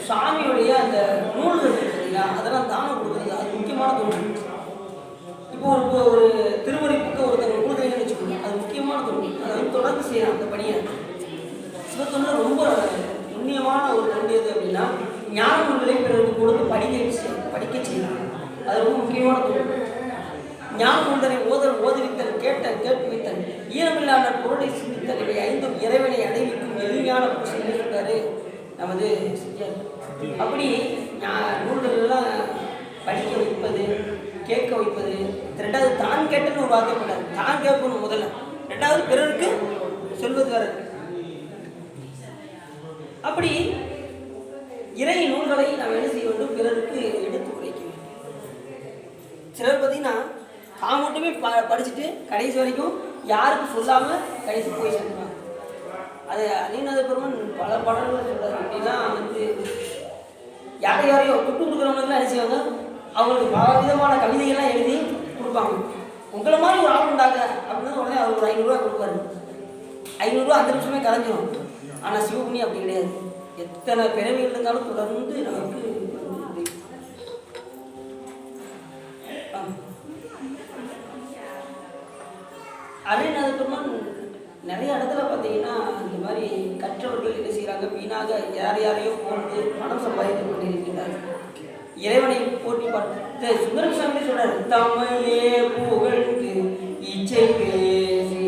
சாமியுடைய அந்த நூல்கள் இருக்கு இல்லையா, அதெல்லாம் தானம் கொடுக்குறது அது முக்கியமான தொழில். இப்போ ஒரு திருமணி புக்க ஒருத்தவங்க கொடுக்குறீங்கன்னு வச்சுக்கோங்க, அது முக்கியமான தொழில். அதை வந்து தொடர்ந்து செய்யலாம் அந்த பணியை. சிவத்தொழில் ரொம்ப நுண்ணியமான ஒரு தொழில் எது அப்படின்னா ஞான நூல்களை பிறருக்கு கொடுத்து படிக்க செய்யலாம். அது ரொம்ப முக்கியமான தொழில். ஞான நூல்களை ஓதுவித்தல், கேட்புவித்தல், ஈரமில்லாத பொருளை சிந்தித்தல், இவை 5 இறைவனை அடைவிக்கும் எளிமையான பூசை இருக்காரு நமது. அப்படி நூல்கள் எல்லாம் படிக்க வைப்பது, கேட்க வைப்பது. 2வது தான் கேட்டன்னு ஒரு வாக்கப்படாது, தான் கேட்கணும் முதல்ல. 2வது பிறருக்கு சொல்வது வர. அப்படி இறை நூல்களை நாம் என்ன செய்ய வேண்டும்? பிறருக்கு எடுத்து உரைக்க வேண்டும். சிலர் பார்த்தீங்கன்னா தான் மட்டுமே படிச்சுட்டு கடைசி வரைக்கும் யாருக்கும் சொல்லாமல் கடைசி போய் சேர்ந்துருவாங்க. அது அணிநாத பெருமன் பல பாடல்கள் சொல்கிறார். அப்படின்னா வந்து யாரையோ விட்டு கொடுக்குறவங்களுக்குலாம் என்ன செய்வாங்க? அவங்களுக்கு பல விதமான கவிதைகள்லாம் எழுதி கொடுப்பாங்க. உங்களை மாதிரி ஒரு ஆள் உண்டாங்க அப்படின்னா உடனே அவர் ஒரு 500 ரூபா கொடுப்பாரு. 500 ரூபா அந்த நிமிஷமே கலைஞ்சிடும். ஆனால் சிவபுண்ணி அப்படி கிடையாது. எத்தனை பிறவிகள் இருந்தாலும் தொடர்ந்து நமக்கு அருணாத பெருமான் நிறைய இடத்துல பார்த்தீங்கன்னா இந்த மாதிரி கற்றவர்கள் என்ன செய்கிறாங்க, வீணாக யாரையோ போட்டு பணம் சம்பாதித்து கொண்டிருக்கிறார்கள். இறைவனை போட்டி பார்த்து சுந்தரம் சாமி சொல்றாரு, தம்மையே புகழ்ந்து இச்சை பேசி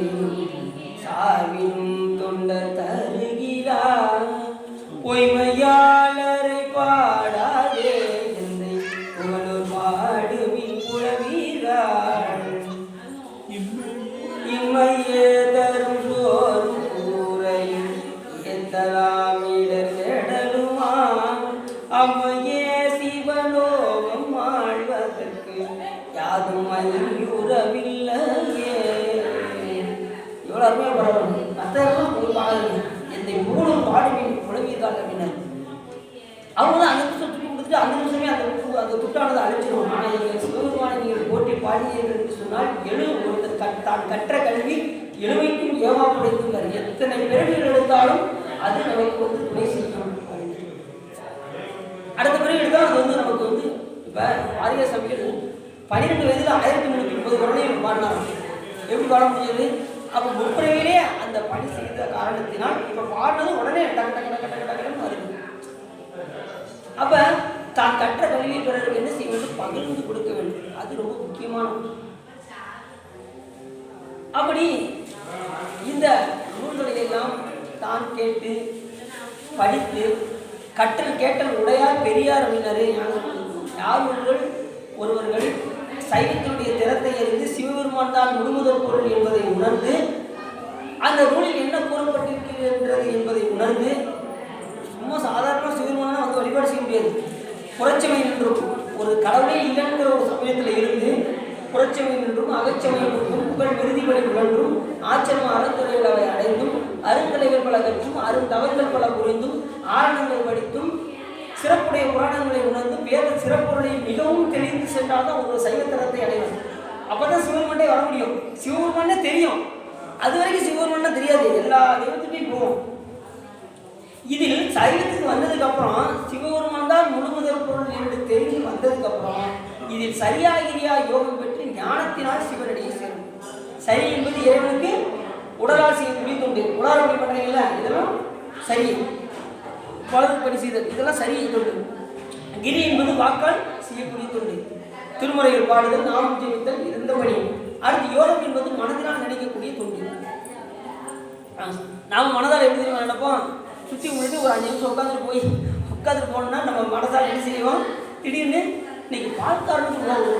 சாவினும் தொண்டர் தருகிறார், பொய்மையாளரை பாடாதே என்னை புகழூர் பாடுவின் புலவீராள், இம்மையே தரும் சோறும் கூரையும் எத்தலாம் இடர் கெடலுமா, அம்மையே சிவலோகம் ஆழ்வதற்கு யாதும் ஐயுறவில்லையே. எவ்வளோ அருமையாக பரவாயில்ல. மற்றவர்களும் போய் பாடுங்க, என்னை மூணும் பாடுவின் புலவீர்கள் அப்படின்னாரு. அவங்களும் அந்த நிமிஷம் துப்பி கொடுத்துட்டு அந்த நிமிஷமே அந்த துட்டானதை அழைச்சிடும். ஆனால் நீங்கள் சிவபெருமானை நீங்கள் போட்டி பாடினீர்கள் என்று சொன்னால் ஒருத்தர் தான் கற்ற கல்வி எழுவைக்கும் ஏமாப்படைத்துள்ளார். எத்தனை பிறவிகள் எடுத்தாலும் அது நமக்கு துணை செய்யும். அடுத்த பிறகு எடுத்தால் அது நமக்கு இப்போ ஆரிய சபையில் 12 வயதில் 1330 குரலையும் பாடினார். எப்படி பாட முடியாது? அப்போ முற்பிறவிலே அந்த பணி செய்த காரணத்தினால் இப்போ பாடினது உடனே டக்கு டக்கு டக்கு டக்கு டக்குன்னு வருது. அப்போ தான் கற்ற கல்வியை பிறகு என்ன செய்ய வேண்டும்? பகிர்ந்து கொடுக்க வேண்டும். அது ரொம்ப முக்கியமானது. அப்படி இந்த நூல்களை எல்லாம் தான் கேட்டு படித்து கற்றல் கேட்டல் உடையார் பெரியார் அப்படின்னாரு. யார் ஒருவர்கள் சைவத்தினுடைய திறத்தை அறிந்து சிவபெருமான் தான் முழுமுதல் பொருள் என்பதை உணர்ந்து அந்த நூலில் என்ன கூறப்பட்டிருக்கிறது என்பதை உணர்ந்து சும்மா சாதாரண சிவபெருமானா வழிபாடு செய்ய முடியாது. புறச்சமை நின்றும் ஒரு கடவுளே இல்லைங்கிற ஒரு சமயத்தில் இருந்து புறச்சமை நின்றும் அகச்சமை நின்றும் புகழ் விருதிகளை உழன்றும் ஆச்சரம் அறந்துரைகளை அடைந்தும் அருங்கலைகள் பல கற்றும் அருந்தவர்கள் பல புரிந்தும் ஆரணங்கள் படித்தும் சிறப்புடைய புராணங்களை உணர்ந்து வேத சிறப்புகளை மிகவும் தெளிந்து சென்றால்தான் ஒரு சைவத்தரத்தை அடைவது. அப்பதான் சிவபெருமானே வர முடியும். சிவபெருமானே தெரியும், அது வரைக்கும் சிவபெருமானே தெரியாது. எல்லா தெய்வத்துக்கும் போகும். இதில் சைவத்துக்கு வந்ததுக்கு அப்புறம் சிவபெருமான் தான் முழுமுதல் பொருள் என்று தெரிஞ்சு வந்ததுக்கு அப்புறம் இதில் சரியாகிரியா யோகம் பெற்று ஞானத்தினால் சிவனடியை சேரும். சரி என்பது இறைவனுக்கு உடலால் செய்யக்கூடிய தொண்டு. உடலால் பண்றீங்களா, இதெல்லாம் சரி. வலது பணி செய்தல் இதெல்லாம் சரி தொண்டு. கிரி என்பது வாக்கால் செய்யக்கூடிய தொண்டு. திருமுறைகள் பாடுதல், நாமம் ஜெபித்தல் இருந்த பணி. அடுத்து யோகம் என்பது மனதினால் நினைக்கக்கூடிய தொண்டு. நாம் மனதால் எப்படி தெரியுமா நினைப்போம்? சுற்றி முடிட்டு ஒரு 5 நிமிஷம் உட்காந்துட்டு போனோம்னா நம்ம மனதால் என்ன செய்வோம்? திடீர்னு இன்னைக்கு பால்காரனுக்கு உணவு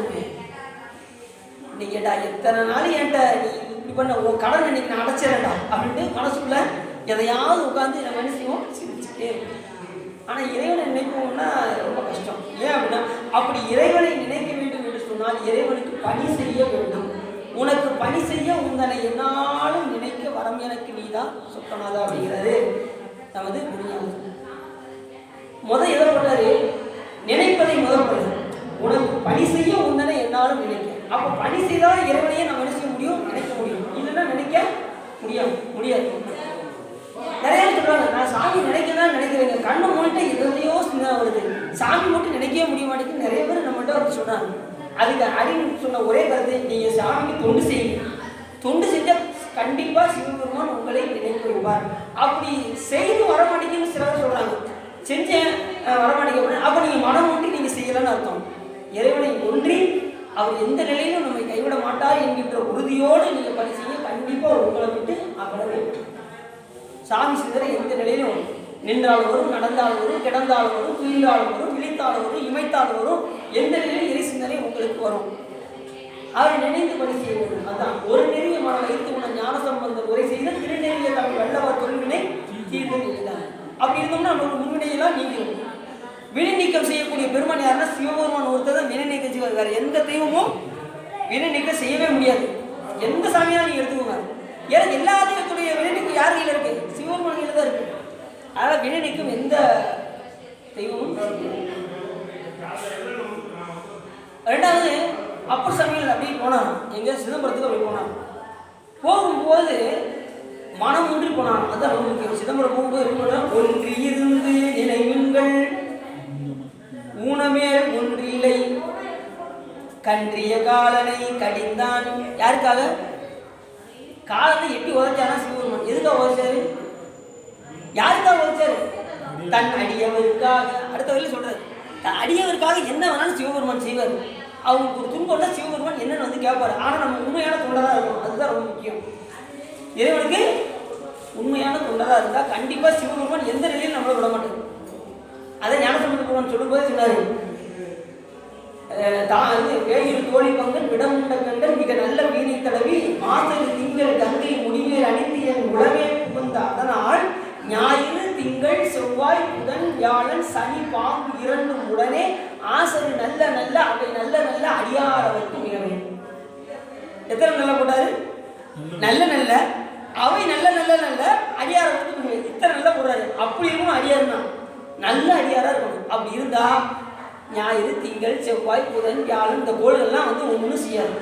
இன்னைக்கு கேட்டா எத்தனை நாள் என்கிட்ட நீ இப்படி பண்ண உன் கடன் இன்னைக்கு நான் அடைச்சிடறேன்டா அப்படின்ட்டு மனசுக்குள்ள எதையாவது உட்காந்து நம்ம என்ன செய்வோம்? சிரிச்சுட்டே இருக்கும். ஆனால் இறைவனை நினைப்போம்னா ரொம்ப கஷ்டம். ஏன் அப்படின்னா அப்படி இறைவனை நினைக்க வேண்டும் என்று சொன்னால் இறைவனுக்கு பணி செய்ய வேண்டும். உனக்கு பணி செய்ய உங்களை என்னாலும் நினைக்க வரம் எனக்கு நீதான் சொத்தனாதா அப்படிங்கிறது நமது புரியாது. எதை பண்றாரு? நினைப்பதை முதல் பண்ணு. உனக்கு பணி செய்ய உந்தனை என்னாலும் நினைக்க. அப்போ பணி செய்தால் இறைவனையே நம்ம நினைக்க முடியும், நினைக்க முடியும். இல்லைன்னா நினைக்க முடியாது. நிறைய சொல்றாங்க, நான் சாமி நினைக்கதான் நினைக்கிறேங்க, கண்ணை மூடிட்டு எதையோ சின்ன வருது, சாமி மட்டும் நினைக்கவே முடிய மாட்டேங்குது. நிறைய பேர் நம்மகிட்ட வந்து சொல்றாங்க. அதுக்கு அறிவு சொன்ன ஒரே கருத்து, நீங்க சாமிக்கு தொண்டு செய்யுங்க. தொண்டு செஞ்ச கண்டிப்பா சிவபெருமான் உங்களை நினைக்க வைப்பார். அப்படி செய்து வரமாட்டேங்குன்னு சிலர் சொல்றாங்க. செஞ்சேன் வரமாட்டேங்க, அப்ப நீங்க மனம் மூட்டி நீங்க செய்யலன்னு அர்த்தம். இறைவனை ஒன்றி அவர் எந்த நிலையிலும் நம்மை கைவிட மாட்டார் என்கின்ற உறுதியோடு நீங்க பணி செய்ய கண்டிப்பா உங்களை விட்டு அகலவே. சாமி சிந்தனை எந்த நிலையிலும் நின்றாலும் வரும், நடந்தாலும் வரும், கிடந்தாலும் வரும், துயிலாலும் வரும், விழித்தாலும் வரும், இமைத்தாலும் வரும். எந்த நிலையிலும் இறை சிந்தனை உங்களுக்கு வரும். அவரை நினைந்து பணி செய்ய வேண்டும். அதான் ஒரு நெறிய மன வைத்து உன ஞான சம்பந்தம் உரை செய்த திருநெறிய தமிழ் வல்லவர் தொல்வினை தீர்வு எழுதாங்க. அப்படி இருந்தோம்னா நம்மளோட முன்வினையெல்லாம் நீங்கும். வினை நீக்கம் செய்யக்கூடிய பெருமான் யாருன்னா சிவபெருமான் ஒருத்தர் தான் வினை நீக்கம் செய்வார். வேற எந்த தெய்வமும் வினை நீக்கம் செய்யவே முடியாது. எந்த சாமியாலும் நீங்க எடுத்துக்கோங்க. ஏன்னா எல்லா தெய்வத்துடைய வினை நீக்கம் யார் கையில் இருக்கு? சிவபெருமான் கையில் தான் இருக்கு. அதனால வினை நீக்கம் எந்த தெய்வமும். ரெண்டாவது அப்பர் சமையல் அப்படி போனான், எங்க சிதம்பரத்துக்கு அப்படி போனான். போகும்போது மனம் ஒன்றி போனான். அதான் ரொம்ப முக்கியம். சிதம்பரம் போகும்போது ஒன்றி இருந்து நினைவுங்கள் ஊனமேல் ஒன்றில்லை கன்றிய காலனை கடிந்தான். யாருக்காக? காலத்தை எட்டி உதச்சாரா சிவபெருமான். எதுக்காக உதச்சாரு? யாருக்காக உதச்சாரு? தன் அடியவருக்காக. அடுத்த வரையில சொல்றாரு, தன் அடியவருக்காக என்ன வேணாலும் சிவபெருமான் செய்வார். அவங்களுக்கு ஒரு துன்பம்னா சிவபெருமான் என்னன்னு வந்து கேட்பாரு. ஆனால் நம்ம உண்மையான தொண்டராக இருக்கணும், அதுதான் ரொம்ப முக்கியம். இறைவனுக்கு உண்மையான தொண்டராக இருந்தால் கண்டிப்பாக சிவபெருமான் எந்த நிலையிலும் நம்மளை விட மாட்டார். அதை ஞானசம்பந்த பெருமான் சொல்லும்போது சொன்னார், வேயில் தோழி பங்கன் விடமுண்ட கண்டன் மிக நல்ல வீணை தடவி மாசரு திங்கள் கங்கை முடிவேல் அணிந்து என் உளவே புகுந்த அதனால் ஞாயிறு திங்கள் செவ்வாய் புதன் வியாழன் சனி பாம்பு இரண்டும் உடனே ஆசரு நல்ல நல்ல அவை நல்ல நல்ல அடியாரவர்க்கு மிகவே. எத்தனை நல்ல போட்டாரு? நல்ல நல்ல அவை நல்ல நல்ல நல்ல அடியாரவர்க்கு மிகவே. இத்தனை நல்ல போடுறாரு. அப்படி இருக்கணும் அடியார் தான், நல்ல அடியாரா இருக்கணும். அப்படி இருந்தா ஞாயிறு திங்கள் செவ்வாய் புதன் வியாழன் இந்த கோள்கள்லாம் வந்து ஒன்றும் செய்யாது.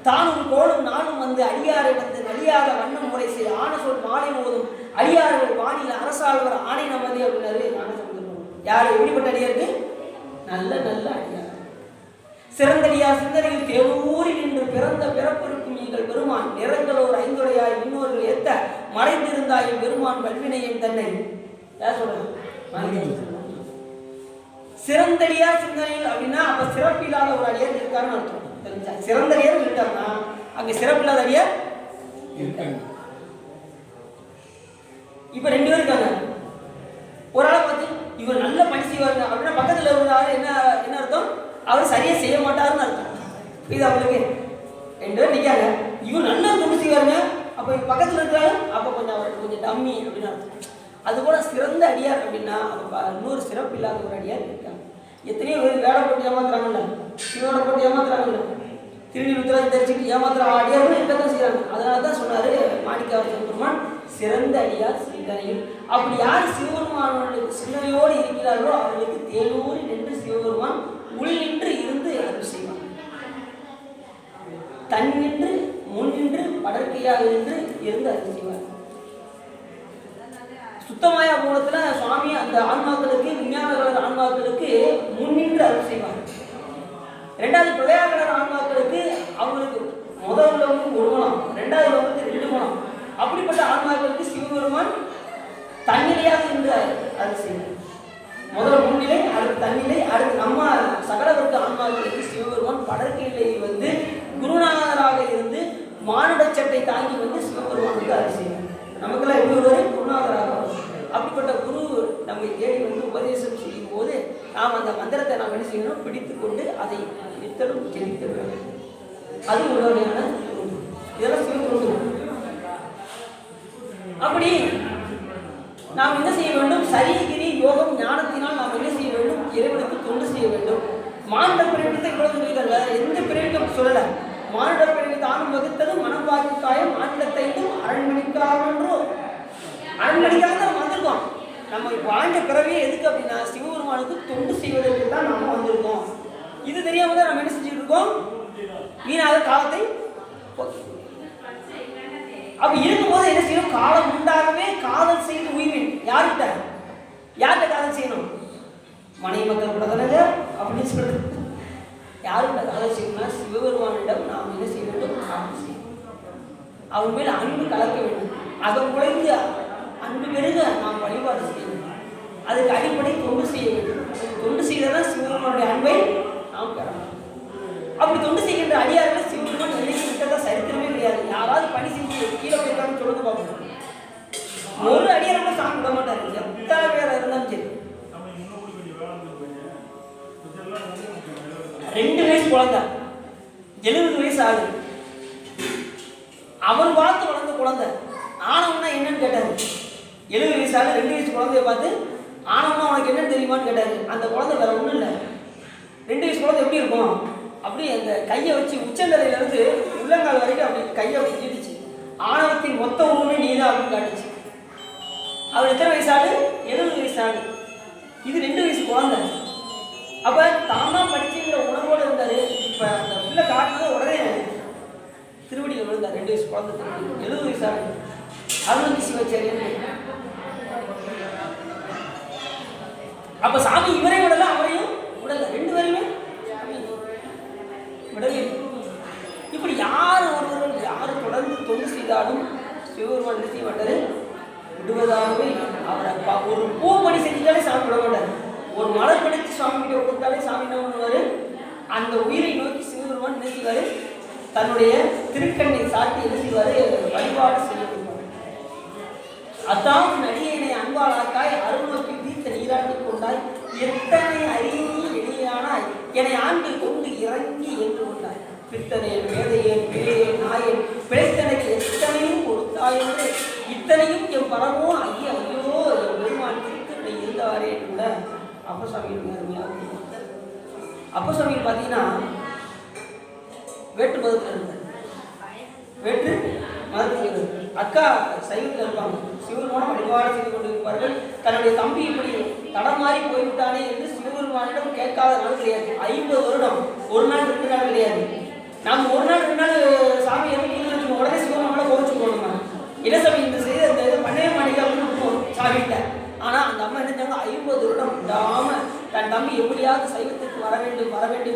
தானும் கோளும் நானும் வந்து அடியாரை வந்து நலியாத வண்ணம் முறை செய்ய ஆன சொல் மாலை போதும் அடியார்கள் வானில் அரசாழ்வர் ஆணை நமதி அப்படின்னாரு ஞானசம்பந்தர். யார் எப்படிப்பட்ட அடியாருக்கு? நல்ல நல்ல அடியார். சிறந்தடியார் சிந்தனையில் தேவூரில் நின்று பிறந்த பிறப்பிருக்கும் எங்கள் பெருமான் நிறங்களோர் ஐந்துடையாய் இன்னொருகள் ஏத்த மறைந்திருந்தாயும் பெருமான் வல்வினையின் தன்னை. யார் சொல்றாங்க? சிறந்தடியார் சிந்தனையில் அப்படின்னா அப்ப சிறப்பில்லாத ஒரு அடியார் இருக்காருன்னு அர்த்தம். தெரிஞ்சா சிறந்தடியார் இருக்காருன்னா அங்க சிறப்பில்லாத அடியார் இருக்காங்க. இப்ப ரெண்டு பேரும் இருக்காங்க. ஒரு ஆளை பார்த்து இவர் நல்ல பணி செய்வாருங்க அப்படின்னா பக்கத்துல ஒரு ஆள் என்ன என்ன அர்த்தம்? அவர் சரியா செய்ய மாட்டாருன்னு அர்த்தம். இது அவங்களுக்கு ரெண்டு பேர் நிற்காங்க. இவர் நல்லா தொண்டு செய்வாருங்க, அப்ப பக்கத்துல இருக்கிறாரு அப்ப கொஞ்சம் அவருக்கு கொஞ்சம் டம்மி அப்படின்னு அர்த்தம். அதுபோல சிறந்த அடியார் அப்படின்னா இன்னொரு சிறப்பு இல்லாத ஒரு அடியார் இருக்காங்க. எத்தனையோ பேர் வேலை போட்டு ஏமாத்துறாங்கல்ல, சிவனோட போட்டு ஏமாத்துறாங்கல்ல, திருநீர் தெரிஞ்சுட்டு ஏமாத்துற அடியார்கள் இருக்கதான் செய்யறாங்க. அதனால தான் சொன்னாரு மாணிக்கவாசகர் பெருமான் சிறந்த அடியார் சிந்தனையில். அப்படி யார் சிவபெருமானுடைய சிந்தனையோடு இருக்கிறார்களோ அவர்களுக்கு தேனூரி நின்று சிவபெருமான் உள் நின்று இருந்து அருள் செய்வான். தன் நின்று முன் நின்று படற்கையாக நின்று இருந்து அருள் செய்வார். சுத்தமாயா மூலத்துல சுவாமி அந்த ஆன்மாக்களுக்கு விஞ்ஞானகலர் ஆன்மாக்களுக்கு முன்னின்று அருள் செய்வார். ரெண்டாவது பிரளயாகலர் ஆன்மாக்களுக்கு அவங்களுக்கு முதல் உள்ளவங்களுக்கு ஒரு குணம், ரெண்டாவது உள்ளவங்களுக்கு 2 குணம். அப்படிப்பட்ட ஆன்மாக்களுக்கு சிவபெருமான் தன்னிலையாக நின்று அருள் செய்வார். முதல்ல முன்னிலை, அடுத்து தன்னிலை, அடுத்து நம்ம சகலவர்க்க ஆன்மாக்களுக்கு சிவபெருமான் படற்கையில் வந்து குருநாதராக இருந்து மானுட சட்டை தாங்கி வந்து சிவபெருமான் வந்து அருள் செய்வார். நமக்கெல்லாம் எப்படி ஒருவரை குருநாதராக. அப்படிப்பட்ட குரு நம்மை தேடி வந்து உபதேசம் செய்யும் போது நாம் அந்த மந்திரத்தை நாம் என்ன செய்யணும்? பிடித்து கொண்டு அதை நித்தலும் ஜெயிக்க வேண்டும். அது ஒரு வகையான இதெல்லாம் சிவகுரு. அப்படி நாம் என்ன செய்ய வேண்டும்? சரீகிரி யோகம் ஞானத்தினால் நாம் என்ன செய்ய வேண்டும்? இறைவனுக்கு தொண்டு செய்ய வேண்டும். மானுட பிறவித்தை இவ்வளவு சொல்லிக்கல, எந்த பிறவிக்கும் சொல்லல. மானுட பிறவி தானும் வகுத்தது மனம் வாக்கு காயம் ஆண்டத்தையும் அரண்மணிக்காரன்றோ அரண்மணிக்காக நம்ம வந்திருக்கோம். நம்ம வாழ்ந்த பிறவியே எதுக்கு அப்படின்னா சிவபெருமானுக்கு தொண்டு செய்வதற்கு தான் நம்ம வந்திருக்கோம். இது தெரியாம தான் நம்ம என்ன செஞ்சுட்டு இருக்கோம்? வீணாக காலத்தை. அப்ப இருக்கும்போது என்ன செய்யணும்? காலம் உண்டாகவே காதல் செய்து உய்வேன். யார்கிட்ட காதல் செய்யணும்? மனைவி மக்கள் கூட தானே அப்படின்னு சொல்றது. யாருக்கிட்ட காதல் செய்யணும்னா சிவபெருமானிடம் நாம் என்ன செய்ய வேண்டும்? காதல் செய்யணும். அவன் மேல் அன்பு கலக்க வேண்டும். அதன் குறைந்து அன்பு பெருக நாம் வழிபாடு செய்யணும். அதுக்கு அடிப்படை தொண்டு செய்ய வேண்டும். தொண்டு செய்யறதான் சிவபெருமானுடைய அன்பை நாம் பெறலாம். அப்படி தொண்டு செய்கின்ற அடியார்கள் சிவபெருமான் நிலைக்கு விட்டதா சரித்திரமே கிடையாது. யாராவது பணி செஞ்சு கீழே போயிருக்கான்னு சொல்லுங்க பார்ப்போம். ஒரு அடியார சாமி விட மாட்டாரு. எத்தனை பேர் இருந்தாலும் சரி. 2 வயசு குழந்தை 70 வயசு ஆகுது. அவர் பார்த்து வளர்ந்த குழந்தை ஆனவனா என்னன்னு கேட்டாரு. 70 வயசு ஆகுது, 2 வயசு குழந்தைய பார்த்து ஆனவனா உனக்கு என்னன்னு தெரியுமான்னு கேட்டாரு. அந்த குழந்தை வேற ஒன்றும் இல்லை. 2 வயசு குழந்தை எப்படி இருக்கும்? அப்படி அந்த கையை வச்சு உச்சந்தலையில இருந்து உள்ளங்கால் வரைக்கும் அப்படி கையை அப்படி நீட்டுச்சு. ஆணவத்தின் மொத்த உருவமே நீதான் அப்படின்னு காட்டுச்சு. அவர் எத்தனை வயசு ஆகுது? 70 வயசு ஆகுது. இது 2 வயசு குழந்தை. அப்ப தானா படிச்சுங்கிற உணர்வோடு இருந்தாரு. இப்ப அந்த பிள்ளை காட்டுறது உடனே திருவடியில் விழுந்தார். 2 வயசு குழந்தை 70 வயசு ஆகுது. அருண் சிவாச்சாரியன். அப்ப சாமி இவரை விடல, அவரையும் விடல. 2 பேருமே விடவே. இப்படி யார் ஒருவர்கள் யார் தொடர்ந்து தொண்டு செய்தாலும் சிவபெருமான் என்ன செய்ய மாட்டாரு, விடுவதாகவே. அவரை ஒரு பூ மணி செஞ்சுட்டாலே சாமி விட மாட்டார். ஒரு மலர் படைத்து சுவாமி கிட்ட கொடுத்தாலே சாமி என்ன பண்ணுவாரு, அந்த உயிரை நோக்கி சிவபெருமான் என்ன செய்வாரு, தன்னுடைய திருக்கண்ணை சாட்டி என்ன செய்வாரு, வழிபாடு செய்ய கொடுப்பார். அதான் நடிகனை அன்பாளாக்காய் அருள் நோக்கி தீர்த்த நீராட்டி கொண்டாய், எத்தனை அறிஞி எளியானாய் என்னை ஆண்டு கொண்டு இறங்கி என்று கொண்டாய், பித்தனையன் வேதையன் பிழையன் நாயன் பிழைத்தனைக்கு எத்தனையும் கொடுத்தாய் என்று இத்தனையும் என் பரமோ ஐயோ ஐயோ என் பெருமான் திருத்தனை இருந்தாரே கூட அப்பசாமியில் அருமையாக. அப்பசாமியில் பார்த்தீங்கன்னா வேற்று மதத்தில் இருந்தார். வேற்று மதத்தில் அக்கா சைவத்தில் இருப்பாங்க. சிவபெருமானம் வழிபாடு செய்து கொண்டிருப்பார்கள். தன்னுடைய தம்பி இப்படி தடமாறி போய்விட்டானே என்று சிவபெருமானிடம் கேட்காத நாள் கிடையாது. 50 வருடம், ஒரு நாள் 2 நாள் கிடையாது. நாம் ஒரு நாள் 2 நாள் சாமி இறங்கி உடனே சிவபெருமானை கோவிச்சு போகணுமா, என்ன சாமி இந்த செய்தி அந்த இதை பண்ணவே மாட்டேங்க சாமிகிட்ட. ஆனால் அந்த அம்மா என்ன செஞ்சாங்க, 50 வருடம் விடாம தன் தம்பி எப்படியாவது சைவத்துக்கு வர வேண்டும்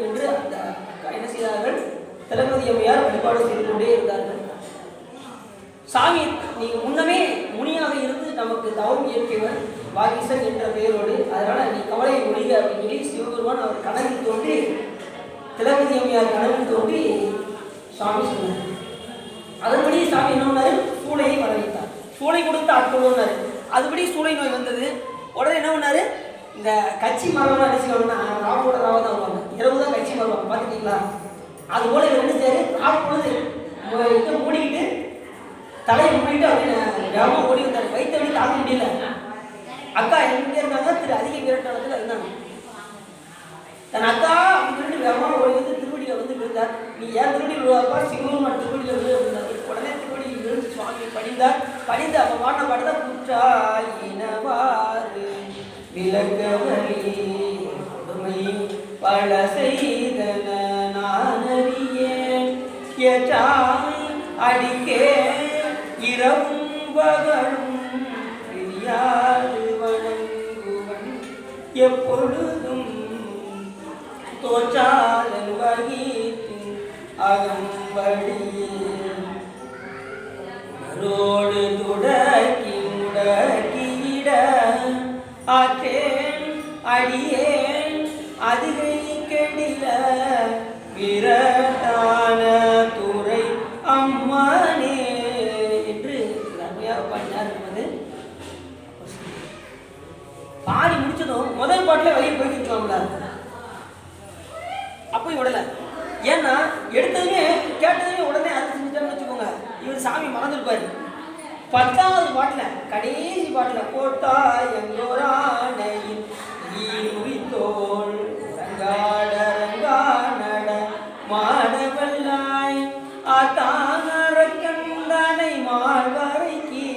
என்று அந்த அக்கா என்ன செய்தார்கள், திலகவதி அம்மையார் வழிபாடு செய்து கொண்டே இருந்தார்கள். சாமி நீங்க முன்னமே முனியாக இருந்து நமக்கு தவம் இயற்றியவர் வாகீசன் என்ற பெயரோடு, அதனால நீ கவலையை ஒழிக அப்படின்னு சொல்லி சிவபெருமான் அவர் கனவில் தோன்றி, திலகவதி அம்மையார் கனவில் தோன்றி சாமி சொன்னார். அதன்படி சாமி என்ன பண்ணாரு, சூளையை வரவைத்தார். சூளை கொடுத்து ஆட்கொள்ளாரு. அதுபடி சூளை நோய் வந்தது. உடனே என்ன பண்ணாரு, இந்த கட்சி மரம்லாம் அடிச்சுக்கணும்னா ராவோட ராவ தான் வருவாங்க, இரவு தான் கட்சி மரம் பார்த்துட்டீங்களா, அது போல என்ன செய்யாரு, ராப்பொழுது இதை மூடிக்கிட்டு தலையை மூடிட்டு அப்படின்னு கிராமம் ஓடி வந்தார். வயிற்று வழி தாங்க முடியல. அக்கா எங்கே இருந்தாங்க, திரு அதிக விரட்டாளத்தில் இருந்தாங்க. தன் அக்கா அப்படின்னு சொல்லிட்டு கிராமம் ஓடி வந்து திருவடியில் வந்து விழுந்தார். நீ ஏன் திருவடியில் விழுவாப்பா, சிவபெருமான் திருவடியில் விழு அப்படின்னாரு. உடனே திருவடியில் விழுந்து சுவாமி படிந்து அப்போ பாடின பாட்டுதான் குற்றாயினவாறு விளக்கவழி பல செய்தன நான் அறியேன் அடிக்கே இரவும் பகலும் பிரியாது வணங்குவன் எப்பொழுதும் தோற்றாதன் வகித்தின் அகம்படியே ரோடு துடக்கி முடக்கிட ஆற்றேன் அடியேன் அதுகை கெடில விரட்டான துறை அம்மானே என்று அருமையாக பாடினார். பாடி முடிச்சதும் முதல் பாட்டில் வெளியே போய்க்கலாம்ல, அப்படி விடல. ஏன்னா எடுத்ததுமே கேட்டதுமே உடனே அது செஞ்சுட்டான்னு வச்சுக்கோங்க, இவர் சாமி மறந்துருப்பாரு. 10வது பாட்டில் கடைசி பாட்டில் போட்டா எங்கோரானையின் ஈருவித்தோள் ரங்காட ரங்கானட மாடவல்லாய் ஆத்தானரக்கந்தானை மாழ்வரைக்கு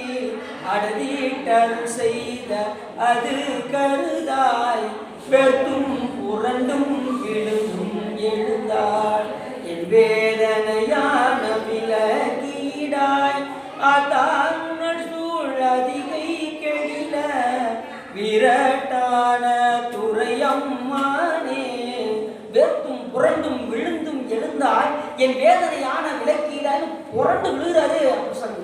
அடதீட்டல் செய்த அது கருதாய் வெறும் புரண்டும் விழுந்தும் எழுந்தாள் என் வேதனையான விலகீடாய் ஆத்தாங்கள் சூழ் அதிகை கெடில விரட்டான துறையம்மானே வெறும் புரண்டும் விழுந்தும் எழுந்தால் என் வேதனையான விலக்கீடான்னு புரண்டு விழுகிறாரு. அப்படி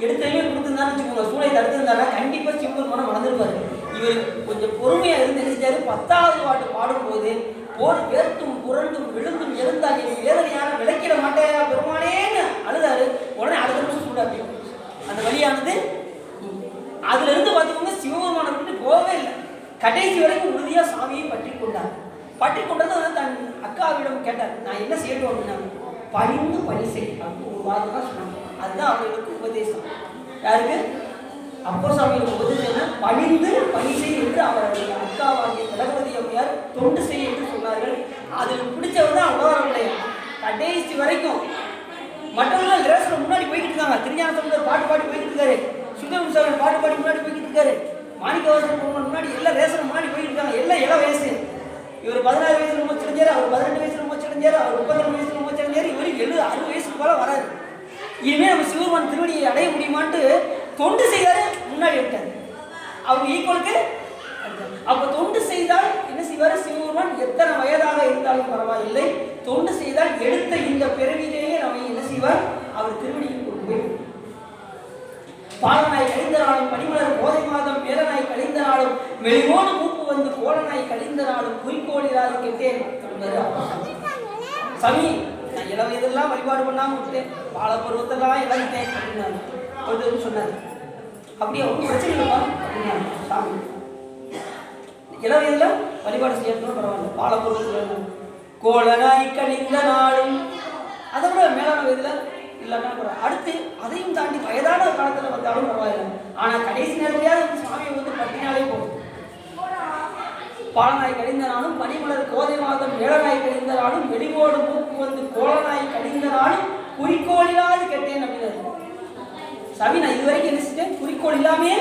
எடுத்தவே கொடுத்துருந்தான்னு வச்சுக்கோங்க, சூளை தடுத்திருந்தாருன்னா கண்டிப்பாக சிவபெருமானை மறந்துருப்பாரு. இவர் கொஞ்சம் பொறுமையாக இருந்து நினைச்சாரு. 10வது பாட்டு பாடும்போது போர் வேர்த்தும் புரண்டும் விழுந்தும் எழுந்தால் என் வேதனையான விளக்கிட மாட்டேன் பெருமானேன்னு அழுதாரு. உடனே அடுத்த நிமிஷம் சூடாப்பி அந்த வழியானது அதுல இருந்து பார்த்துக்கோங்க, சிவபெருமானை விட்டு போகவே இல்லை. கடைசி வரைக்கும் உறுதியாக சாமியை பற்றி கொண்டார். பற்றி கொண்டது தன் அக்காவிடம் கேட்டார், நான் என்ன செய்யணும் அப்படின்னா பணிந்து பணி செய்யலாம் ஒரு வார்த்தை தான் சொன்னாங்க. அதுதான் அவர்களுக்கு உபதேசம். யாருக்கு? அப்போசாமியின் உபதேசம் பணிந்து பணி செய் என்று அவருடைய அக்காவாகிய திலகவதி அம்மையார் தொண்டு செய் என்று சொன்னார்கள். அதில் பிடிச்சவர் தான் உணவரவில்லை. கடைசி வரைக்கும் மற்றவர்கள் ரேசன் முன்னாடி போய்கிட்டு இருக்காங்க. திருஞான சம்பந்தர் பாட்டு பாடி போய்கிட்டு இருக்காரு. சுந்தரமுசாமி பாட்டு பாடி முன்னாடி போய்கிட்டு இருக்காரு. மாணிக்கவாசன் முன்னாடி எல்லாம் ரேசன் முன்னாடி போய்கிட்டு இருக்காங்க. எல்லாம் இளம் வயசு. இவர் 16 வயசுல மூச்சடைஞ்சாரு, அவர் 18 வயசுல மூச்சடைஞ்சாரு, அவர் 32 வயசுல மூச்சடைஞ்சாரு. இவர் 60 வயசுக்கு போல வராது. இனிமே நம்ம சிவபெருமான் திருவடியை அடைய முடியுமான்ட்டு தொண்டு செய்தாரு, முன்னாடி விட்டார். அவங்க ஈக்குவலுக்கு அப்ப தொண்டு செய்தால் என்ன செய்வாரு சிவபெருமான்? எத்தனை வயதாக இருந்தாலும் பரவாயில்லை, தொண்டு செய்தால் எடுத்த இந்த பிறவிலேயே நம்ம என்ன செய்வார்? அவர் பாலனாய் கழிந்த நாளும் பனிமலர் கோதை மாதம் மேலனாய் கழிந்த நாளும் வெளிவோடு மூப்பு வந்து கோலனாய் கழிந்த நாளும் குறிக்கோளிராது கேட்டேன். சாமி, நான் இளம் இதெல்லாம் வழிபாடு பண்ணாம விட்டேன், பால பருவத்தெல்லாம் இழந்துட்டேன் அப்படின்னு சொன்னார். அப்படியே ஒன்றும் பிரச்சனை இல்லைப்பா அப்படின்னாரு சாமி. இளம் இதெல்லாம் வழிபாடு செய்யணும் பரவாயில்ல, பால பருவத்தில் கோலனாய் கழிந்த நாளும் அதை விட மேலான வயதில் இல்லைன்னா அடுத்து அதையும் தாண்டி வயதான காலத்தில் வந்தாலும் பரவாயில்லை. ஆனால் கடைசி நேரத்தையாவது சாமியை வந்து பட்டினாலே போதும். பாலனாய் கழிந்த நாளும் பனிமலர் கோதை மாதம் மேலனாய் கழிந்த நாளும் வெளிவோடு மூக்கு வந்து கோலனாய் கழிந்த நாளும் குறிக்கோளில்லாது கேட்டேன் அப்படின்னு சாமி. நான் இதுவரைக்கும் என்ன செஞ்சேன்? குறிக்கோள் இல்லாமே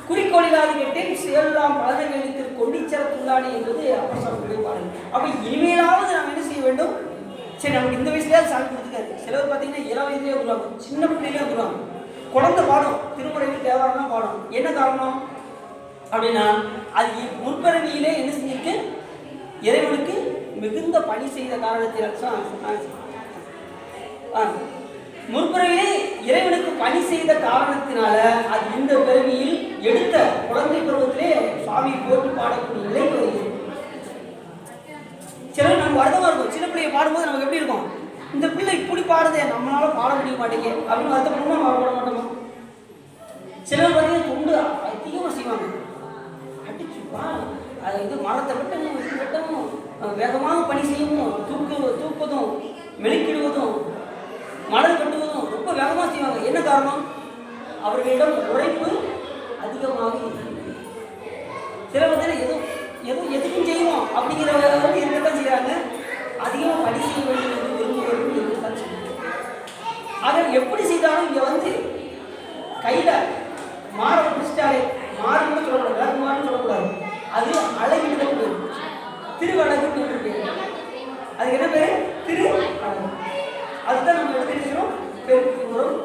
குறிக்கோள் இல்லாது கேட்டேன் செயலாம் பலனங்களுக்கு கொண்டிச்சரத்துள்ளானே என்பது அப்பசாமி பாடல். அப்ப இனிமேலாவது நாம் என்ன செய்ய வேண்டும்? சரி, நமக்கு இந்த வயசுலேயே சாமி கொடுத்துருக்காரு. சிலவர் பார்த்தீங்கன்னா 7 வயதுலேயே வந்துருவாங்க, சின்ன பிள்ளையிலே வந்துருவாங்க. குழந்தை பாடம், திருமுறையில் தேவாரம் பாடம். என்ன காரணம் அப்படின்னா, அது முற்பிறவியிலே என்ன செஞ்சிருக்கு? இறைவனுக்கு மிகுந்த பணி செய்த காரணத்தினால் முற்பிறவிலே இறைவனுக்கு பணி செய்த காரணத்தினால அது இந்த பிறவியில் எடுத்த குழந்தை பருவத்திலே சுவாமி போட்டு பாடக்கூடிய நிலைக்கு வருகிறது. சிலர் நம்ம வருத்தமா இருக்கும். சின்ன பிள்ளையை பாடும்போது நமக்கு எப்படி இருக்கும்? இந்த பிள்ளை இப்படி பாடுதே, நம்மளால பாட முடிய மாட்டேங்க அப்படின்னு வருத்தப்படணுமா? நம்ம பாட மாட்டோமா? சிலர் பார்த்தீங்கன்னா தொண்டு அதிகமாக செய்வாங்க. அடிச்சுப்பா அது இது மரத்தை வெட்டணும், இது வெட்டணும், வேகமாக பணி செய்யணும், தூக்குவதும் மெழுக்கிடுவதும் மணல் கட்டுவதும் ரொம்ப வேகமாக செய்வாங்க. என்ன காரணம்? அவர்களிடம் உழைப்பு அதிகமாக இருக்கு. சிலர் பார்த்தீங்கன்னா எதுக்கும் செய்வோம் அப்படிங்கிறவங்க இருக்கத்தான் செய்கிறாங்க. அதிகமாக பணி செய்ய வேண்டும் என்று விரும்புவர்கள் இருக்கத்தான் செய்வாங்க. அதை எப்படி செய்தாலும் இங்கே வந்து கையில் மாற பிடிச்சிட்டாலே, மாறுன்னு சொல்லக்கூடாது, வேறு மாறுன்னு சொல்லக்கூடாது, அது அழகிட்டு பேர், திருவழகுன்னு பேர். அதுக்கு என்ன பேர்? திரு அழகு. அதுதான் நம்ம எடுத்துக்கிறோம் பெருக்கிறோம்.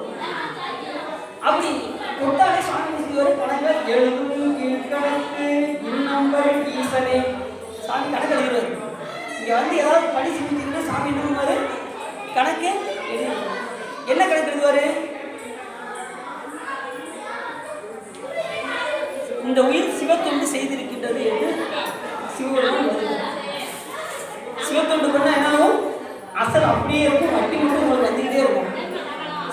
அப்படி தொட்டாலே சாமி செய்வார். கணக்கில் எழுதும் கீழ்கணக்கு இன்னம்பர் ஈசனே சாமி கணக்கு எழுதுவார். இங்கே வந்து ஏதாவது பணி செஞ்சுட்டீங்கன்னா சாமி என்ன பண்ணுவார்? கணக்கு எழுதுவார். என்ன கணக்கு எழுதுவார்? இந்த உயிர் சிவத்தொண்டு செய்திருக்கின்றது என்று சிவபெருமான் எழுதுவார். சிவத்தொண்டு பண்ணால் என்னாலும் அசல் அப்படியே இருக்கும், வட்டி மட்டும் உங்களுக்கு வந்துக்கிட்டே இருக்கும்.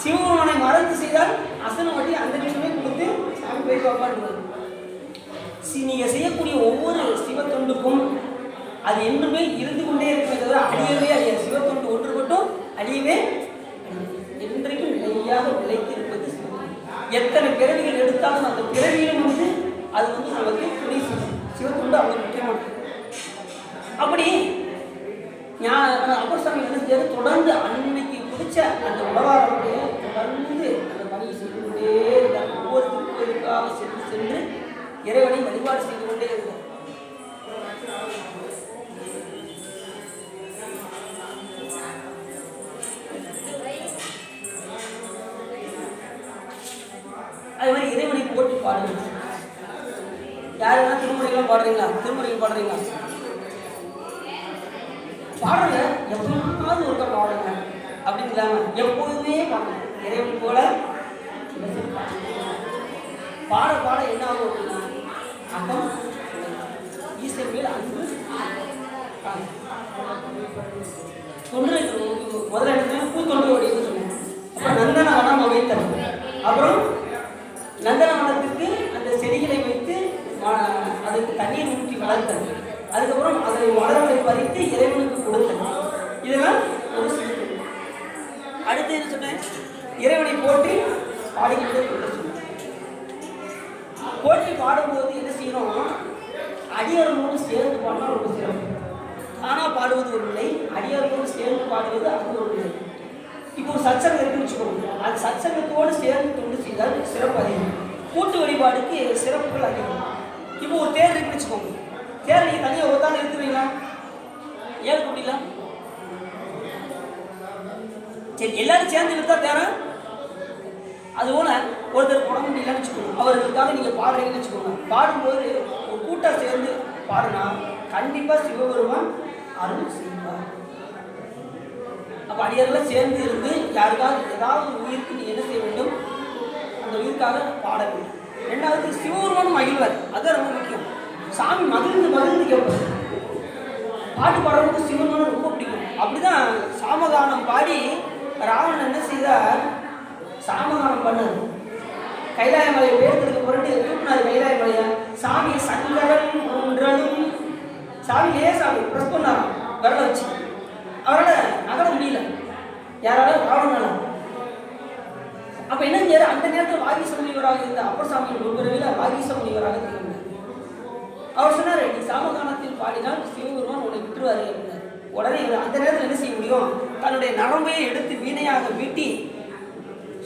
சிவபெருமானை மறந்து செய்தால் அசல் வட்டி அந்த நிமிஷமே கொடுத்து சாமி போய் காப்பாடுவார். நீங்கள் செய்யக்கூடிய ஒவ்வொரு சிவத்தொண்டுக்கும் அது என்றுமே இருந்து கொண்டே இருக்கிறத தவிர அழியவே அழியாது. சிவத்தொண்டு ஒன்று மட்டும் அழியவே என்றைக்கும் நிலையாக நிலைத்திருப்பது சிவத்தொண்டு. எத்தனை பிறவிகள் எடுத்தாலும் அந்த பிறவியிலும் வந்து அது வந்து நமக்கு துணை செய்யும். சிவத்தொண்டு அவ்வளோ முக்கியமானது. அப்படி அப்பசாமி என்ன செய்யாது? தொடர்ந்து அன்னைக்கு பிடிச்ச அந்த உலகாரமுடைய தொடர்ந்து அந்த பணியை செய்து கொண்டே இருந்தார். ஒவ்வொரு திருக்கோயிலுக்காக சென்று இறைவனை வழிபாடு செய்து கொண்டே இருந்தார். அது மாதிரி இறைவனை போட்டு பாடுங்க. யாருன்னா திருமுறைகள்லாம் பாடுறீங்களா? திருமுறைகள் பாடுறீங்களா? பாடுங்க, எப்போது ஒருக்க பாடுங்க அப்படின்னு இல்லாம எப்போதுமே பாடுங்க. இறைவன் போல பாட பாட என்ன ஆகும் அப்படின்னா அகம் ஈஸ்வரன் மேல் அன்பு தொன்று. முதல்ல எடுத்து பூத்தொண்டு அப்படின்னு சொன்னேன். அப்புறம் நந்தனவனம் அமைத்தல். அப்புறம் நந்தனவனத்துக்கு அந்த செடிகளை வைத்து அதுக்கு தண்ணீர் ஊற்றி வளர்த்தல். அதுக்கப்புறம் அதை மலர்களை பறித்து இறைவனுக்கு கொடுத்தல். இதெல்லாம் ஒரு சிறப்பு. அடுத்து என்ன சொன்னேன்? இறைவனை போற்றி பாடிக்கிட்டே சொன்னேன். போற்றி பாடும்போது என்ன செய்யணும்? அடியார்களோடு சேர்ந்து பாடினா ரொம்ப சிறப்பு. தானாக பாடுவது ஒரு நிலை, அடியார்களோடு சேர்ந்து பாடுவது அது ஒரு நிலை. இப்போ ஒரு சத்சங்கம் இருக்குன்னு வச்சுக்கோங்க. அந்த சத்சங்கத்தோடு சேர்ந்து தொண்டு செய்தால் சிறப்பு அதிகம். கூட்டு வழிபாடுக்கு சிறப்புகள் அதிகம். இப்போ ஒரு தேர் இருக்குன்னு வச்சுக்கோங்க. தேர் நீங்கள் தனியாக ஒருத்தான இருக்குறீங்களா? ஏன் முடியல? சரி, எல்லாரும் சேர்ந்து இருந்தால் தேர. அதுபோல் ஒருத்தர் உடம்பு முடியலன்னு வச்சுக்கோங்க. அவர்களுக்காக நீங்கள் பாடுறீங்கன்னு வச்சுக்கோங்க. பாடும்போது ஒரு கூட்டம் சேர்ந்து பாடுனா கண்டிப்பாக சிவபெருமான் அருள் செய்வார். அப்போ அடியாரெல்லாம் சேர்ந்து இருந்து யாருக்காவது ஏதாவது உயிருக்கு நீ என்ன செய்ய வேண்டும், அந்த உயிருக்காக பாட வேண்டும். ரெண்டாவது சிவபெருமானும் மகிழ்வார், அதுதான் ரொம்ப முக்கியம். சாமி மகிழ்ந்து கேட்பார். பாட்டு பாடுறதுக்கு சிவபெருமானும் ரொம்ப பிடிக்கும். அப்படிதான் சாமகானம் பாடி ராவணன் என்ன செய்தார், சாமகானம் பண்ணார். கைலாய மலையை பேர்த்துக்கு புரண்டு தூக்குனார் கைலாய மலையை. சாமி சங்கரன் ஒன்றனும் சாமி லேசாமி ப்ரெஸ் பண்ணார் விரல வச்சு. அவரால் நகர முடியல, யாரால ராவணனால. அப்போ என்ன செய்யாரு, அந்த நேரத்தில் வாகீச முனிவராக இருந்த அப்பர் சாமி முன்பிறவியில் வாகீச முனிவராக திகழ்ந்தார். அவர் சொன்னார், நீ சாமகானத்தில் பாடினால் சிவபெருமான் உன்னை விட்டுருவாரு அப்படின்னார். உடனே இவர் அந்த நேரத்தில் என்ன செய்ய முடியும், தன்னுடைய நரம்பையை எடுத்து வீணையாக மீட்டி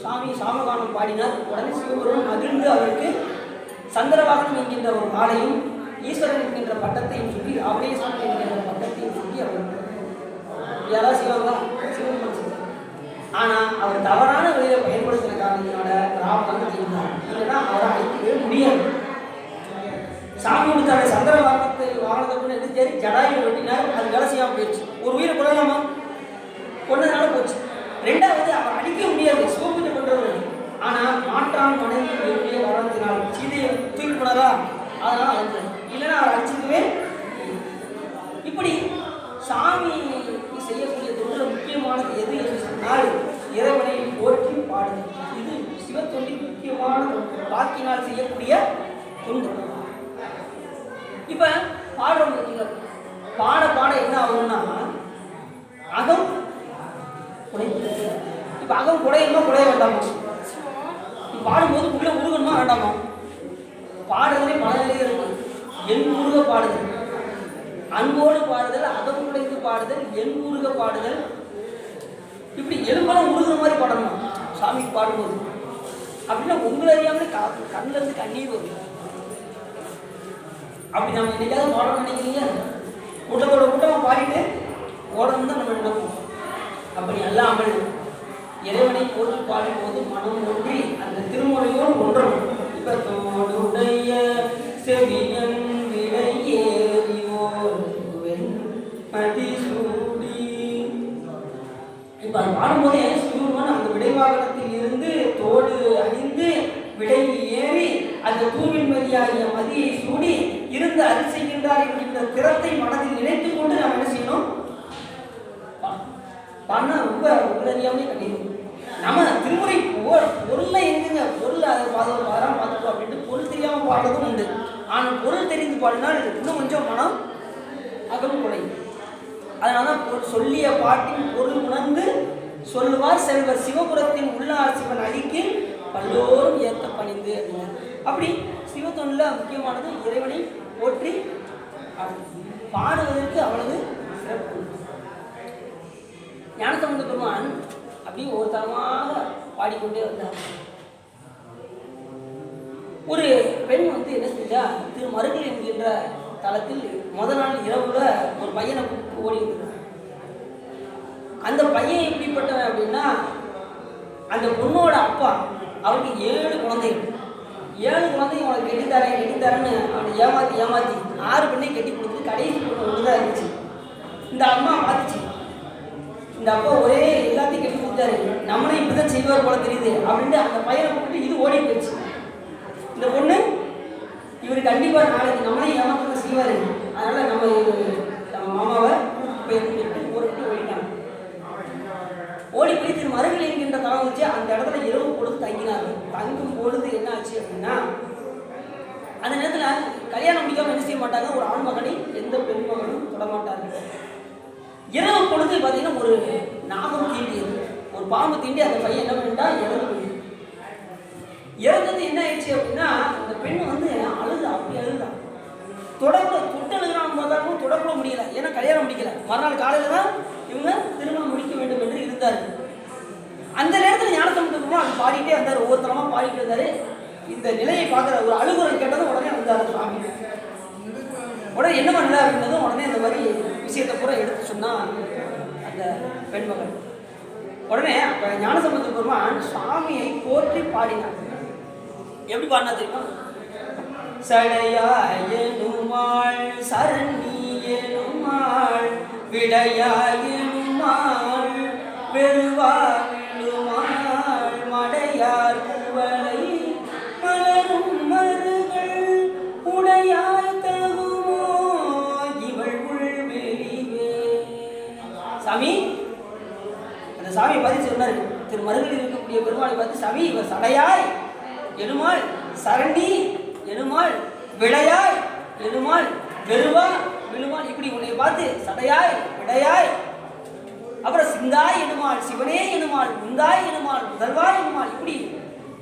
சாமி சாமகானம் பாடினார். உடனே சிவபெருமான் மகிழ்ந்து அவருக்கு சந்திரவாகனம் என்கின்ற ஒரு மாலையும் ஈஸ்வரன் என்கின்ற பட்டத்தையும் சுற்றி அவனேஸ்வரன் என்கின்ற பட்டத்தையும் சுற்றி அவர் யாராவது செய்வாங்களா, சிவபெருமான் செய்வார். ஆனால் அவர் தவறான வழியை பயன்படுத்தின காரணத்தினால ராவணன் அழிந்தார். இல்லைன்னா அவரை அழிக்கவே முடியாது. சாமி கொடுத்தாரு சந்திர வாகனத்தை என்ன சரி ஜடாயில் வெட்டினார், அது வேலை செய்யாமல் போயிடுச்சு. ஒரு உயிரை கொள்ளலாமா, கொண்டதுனால போச்சு. ரெண்டாவது அவர் அடிக்க முடியாது, சிவபூஜை பண்றவர். ஆனால் மாற்றான் மனைவி வெளியே வளர்த்தினால் சீதையை தூக்கி போனாரா, அதனால வந்து இல்லைன்னா அவர் அடிச்சுக்கவே. இப்படி சாமி செய்யக்கூடிய தொழில் முக்கியமானது எது என்று சொன்னால் இறைவனை போற்றி பாடுதல். இது சிவத்தொண்டில் முக்கியமான வாக்கினால் செய்யக்கூடிய தொண்டு. இப்ப பாடுறவங்க பாட பாட என்ன ஆகும்னா அகம் குறைந்து. இப்ப அகம் குறையணுமா குறைய வேண்டாமா, பாடும்போது உள்ள உருகணுமா வேண்டாமா. பாடுறதுலே பல நிலைகள் இருக்கு. என் முருக பாடுதல், அன்போடு பாடுதல், அகம் குறைந்து பாடுதல், என் முருக பாடுதல். இப்படி எலும்பெல்லாம் உருகுற மாதிரி பாடணும் சாமிக்கு பாடும்போது. அப்படின்னா உங்களை அறியாமலே கண்ணில் இருந்து கண்ணீர் வரும். அப்படி நம்ம என்னைக்காவது பாடணும் நினைக்கிறீங்க, கூட்டத்தோட கூட்டமாக பாடிட்டு ஓடணும் தான் நம்ம நினைப்போம். அப்படி அல்லாமல் இறைவனை போட்டு பாடும்போது மனம் ஒன்றி அந்த திருமுறையோடு ஒன்றணும். இப்ப தோடுடைய செவியன் விடையேறியோர் மதிசூடி. இப்ப அது பாடும்போதே சிவபெருமான் அந்த விடைவாகனத்தில் இருந்து தோடு அணிந்து விடை ஏறி அந்த தூவின் மதியாகிய மதியை சூடி இருந்து அருள் செய்கின்றார் என்கின்ற திறத்தை மனதில் நினைத்துக் கொண்டு நாம் என்ன செய்யணும், பண்ண ரொம்ப உள்ளறியாமே கண்டிப்போம். நம்ம திருமுறை பொருளை எங்குங்க, பொருள் அதை பாதம் பார்த்துட்டோம் அப்படின்ட்டு பொருள் தெரியாமல் பாடுறதும் உண்டு. ஆனால் பொருள் தெரிந்து பாடினால் இன்னும் கொஞ்சம் மனம் அகம் குறையும். அதனால சொல்லிய பாட்டின் பொருள் உணர்ந்து சொல்லுவார் செல்வர் சிவபுரத்தின் உள்ளார் சிவன் அடிக்கு பல்லோரும் ஏற்ற பணிந்து. அப்படி சிவத்தொண்டில் முக்கியமானது இறைவனை போற்றி பாடுவதற்கு அவ்வளவு சிறப்பு. ஞானசம்பந்த பெருமான் அப்படி ஒரு தரமாக பாடிக்கொண்டே வந்தார். ஒரு பெண் வந்து என்ன செஞ்சா, திரு மருகல் என்கின்ற தளத்தில் முதல் நாள் இரவுல ஒரு பையனை கூப்பிட்டு ஓடி இருந்தார். அந்த பையன் எப்படிப்பட்டவன் அப்படின்னா, அந்த பொண்ணோட அப்பா அவருக்கு 7 குழந்தைகள். 7 குழந்தைங்க அவனை கெட்டித்தரேன்னு அவனை ஏமாற்றி 6 பெண்ணையும் கெட்டி கொடுத்து கடைசி பொண்ணு ஒன்றுதான் இருந்துச்சு. இந்த அம்மா பார்த்துச்சு, இந்த அப்பா ஒரே எல்லாத்தையும் கெட்டி கொடுத்தாரு, நம்மளே இப்படிதான் செய்வார் போல தெரியுது அப்படின்ட்டு அந்த பையனை கூப்பிட்டு இது ஓடி போயிடுச்சு. இந்த பொண்ணு இவர் கண்டிப்பாக நாளைக்கு நம்மளே ஏமாற்றம் செய்வார், அதனால நம்ம மாமாவை போட்டு ஓடிட்டாங்க. ஓடி போய் திரு மருகல் என்கின்ற தளம் வச்சு அந்த இடத்துல இரவு பொழுது தங்கினார்கள். தங்கும் பொழுது என்ன ஆச்சு அப்படின்னா, அந்த நேரத்தில் கல்யாணம் முடிக்காமல் என்ன செய்ய மாட்டாங்க, ஒரு ஆண் மகனை எந்த பெண் மகனும் தொடமாட்டார்கள். இரவு பொழுது பார்த்தீங்கன்னா ஒரு நாகம் தீண்டியது, ஒரு பாம்பு தீண்டி அந்த பையன் என்ன பண்ணிட்டா இறந்தது. என்ன ஆயிடுச்சு அப்படின்னா, அந்த பெண் வந்து அழுதா, அப்படி அழுதா, தொட்டு அழுகிறான்னு பார்த்தாலும் தொடக்கூட முடியல, ஏன்னா கல்யாணம் முடிக்கல. மறுநாள் காலையில் தான் இவங்க திருமணம் முடிக்க வேண்டும் என்று இருந்தார்கள். அந்த நேரத்தில் ஞானசம்பந்தம் அது பாடிட்டே வந்தார், ஒவ்வொருத்தரமாக பாடிட்டு வந்தார். இந்த நிலையை பார்க்குற ஒரு அழுகுரல் கேட்டதும் உடனே வந்தார் சுவாமி. உடனே என்ன பண்ணல அப்படின்னதும் உடனே இந்த மாதிரி விஷயத்தை பூரா எடுத்து சொன்னால் அந்த பெண்மகள். உடனே அப்போ ஞானசம்பந்த பெருமான் சுவாமியை போற்றி பாடினார். எப்படி பாடினா தெரியுமா? சடையாயனுமாள் சரணியனுமாள் விடையாயனுமாள் வெறுவா விழுமாள் மடையார் குவளை மலரும் மருகள் உடையாய் தகுமோ இவள் உள்வெளிவே. சாமி அந்த சாமியை பார்த்து சொன்னார், திரு மருகளில் இருக்கக்கூடிய பெருமாளை பார்த்து, சாமி இவர் சடையாய் எனுமாள் சரண்டி எனுமாள் விளையாய் எனுமாள் வெறுவா விழுமாள், இப்படி உன்னை பார்த்து சடையாய் விடையாய் அப்புறம் சிந்தாய் எனுமாள் சிவனே எனுமாள் முந்தாய் எனுமாள் முதல்வாய் எனுமாள், இப்படி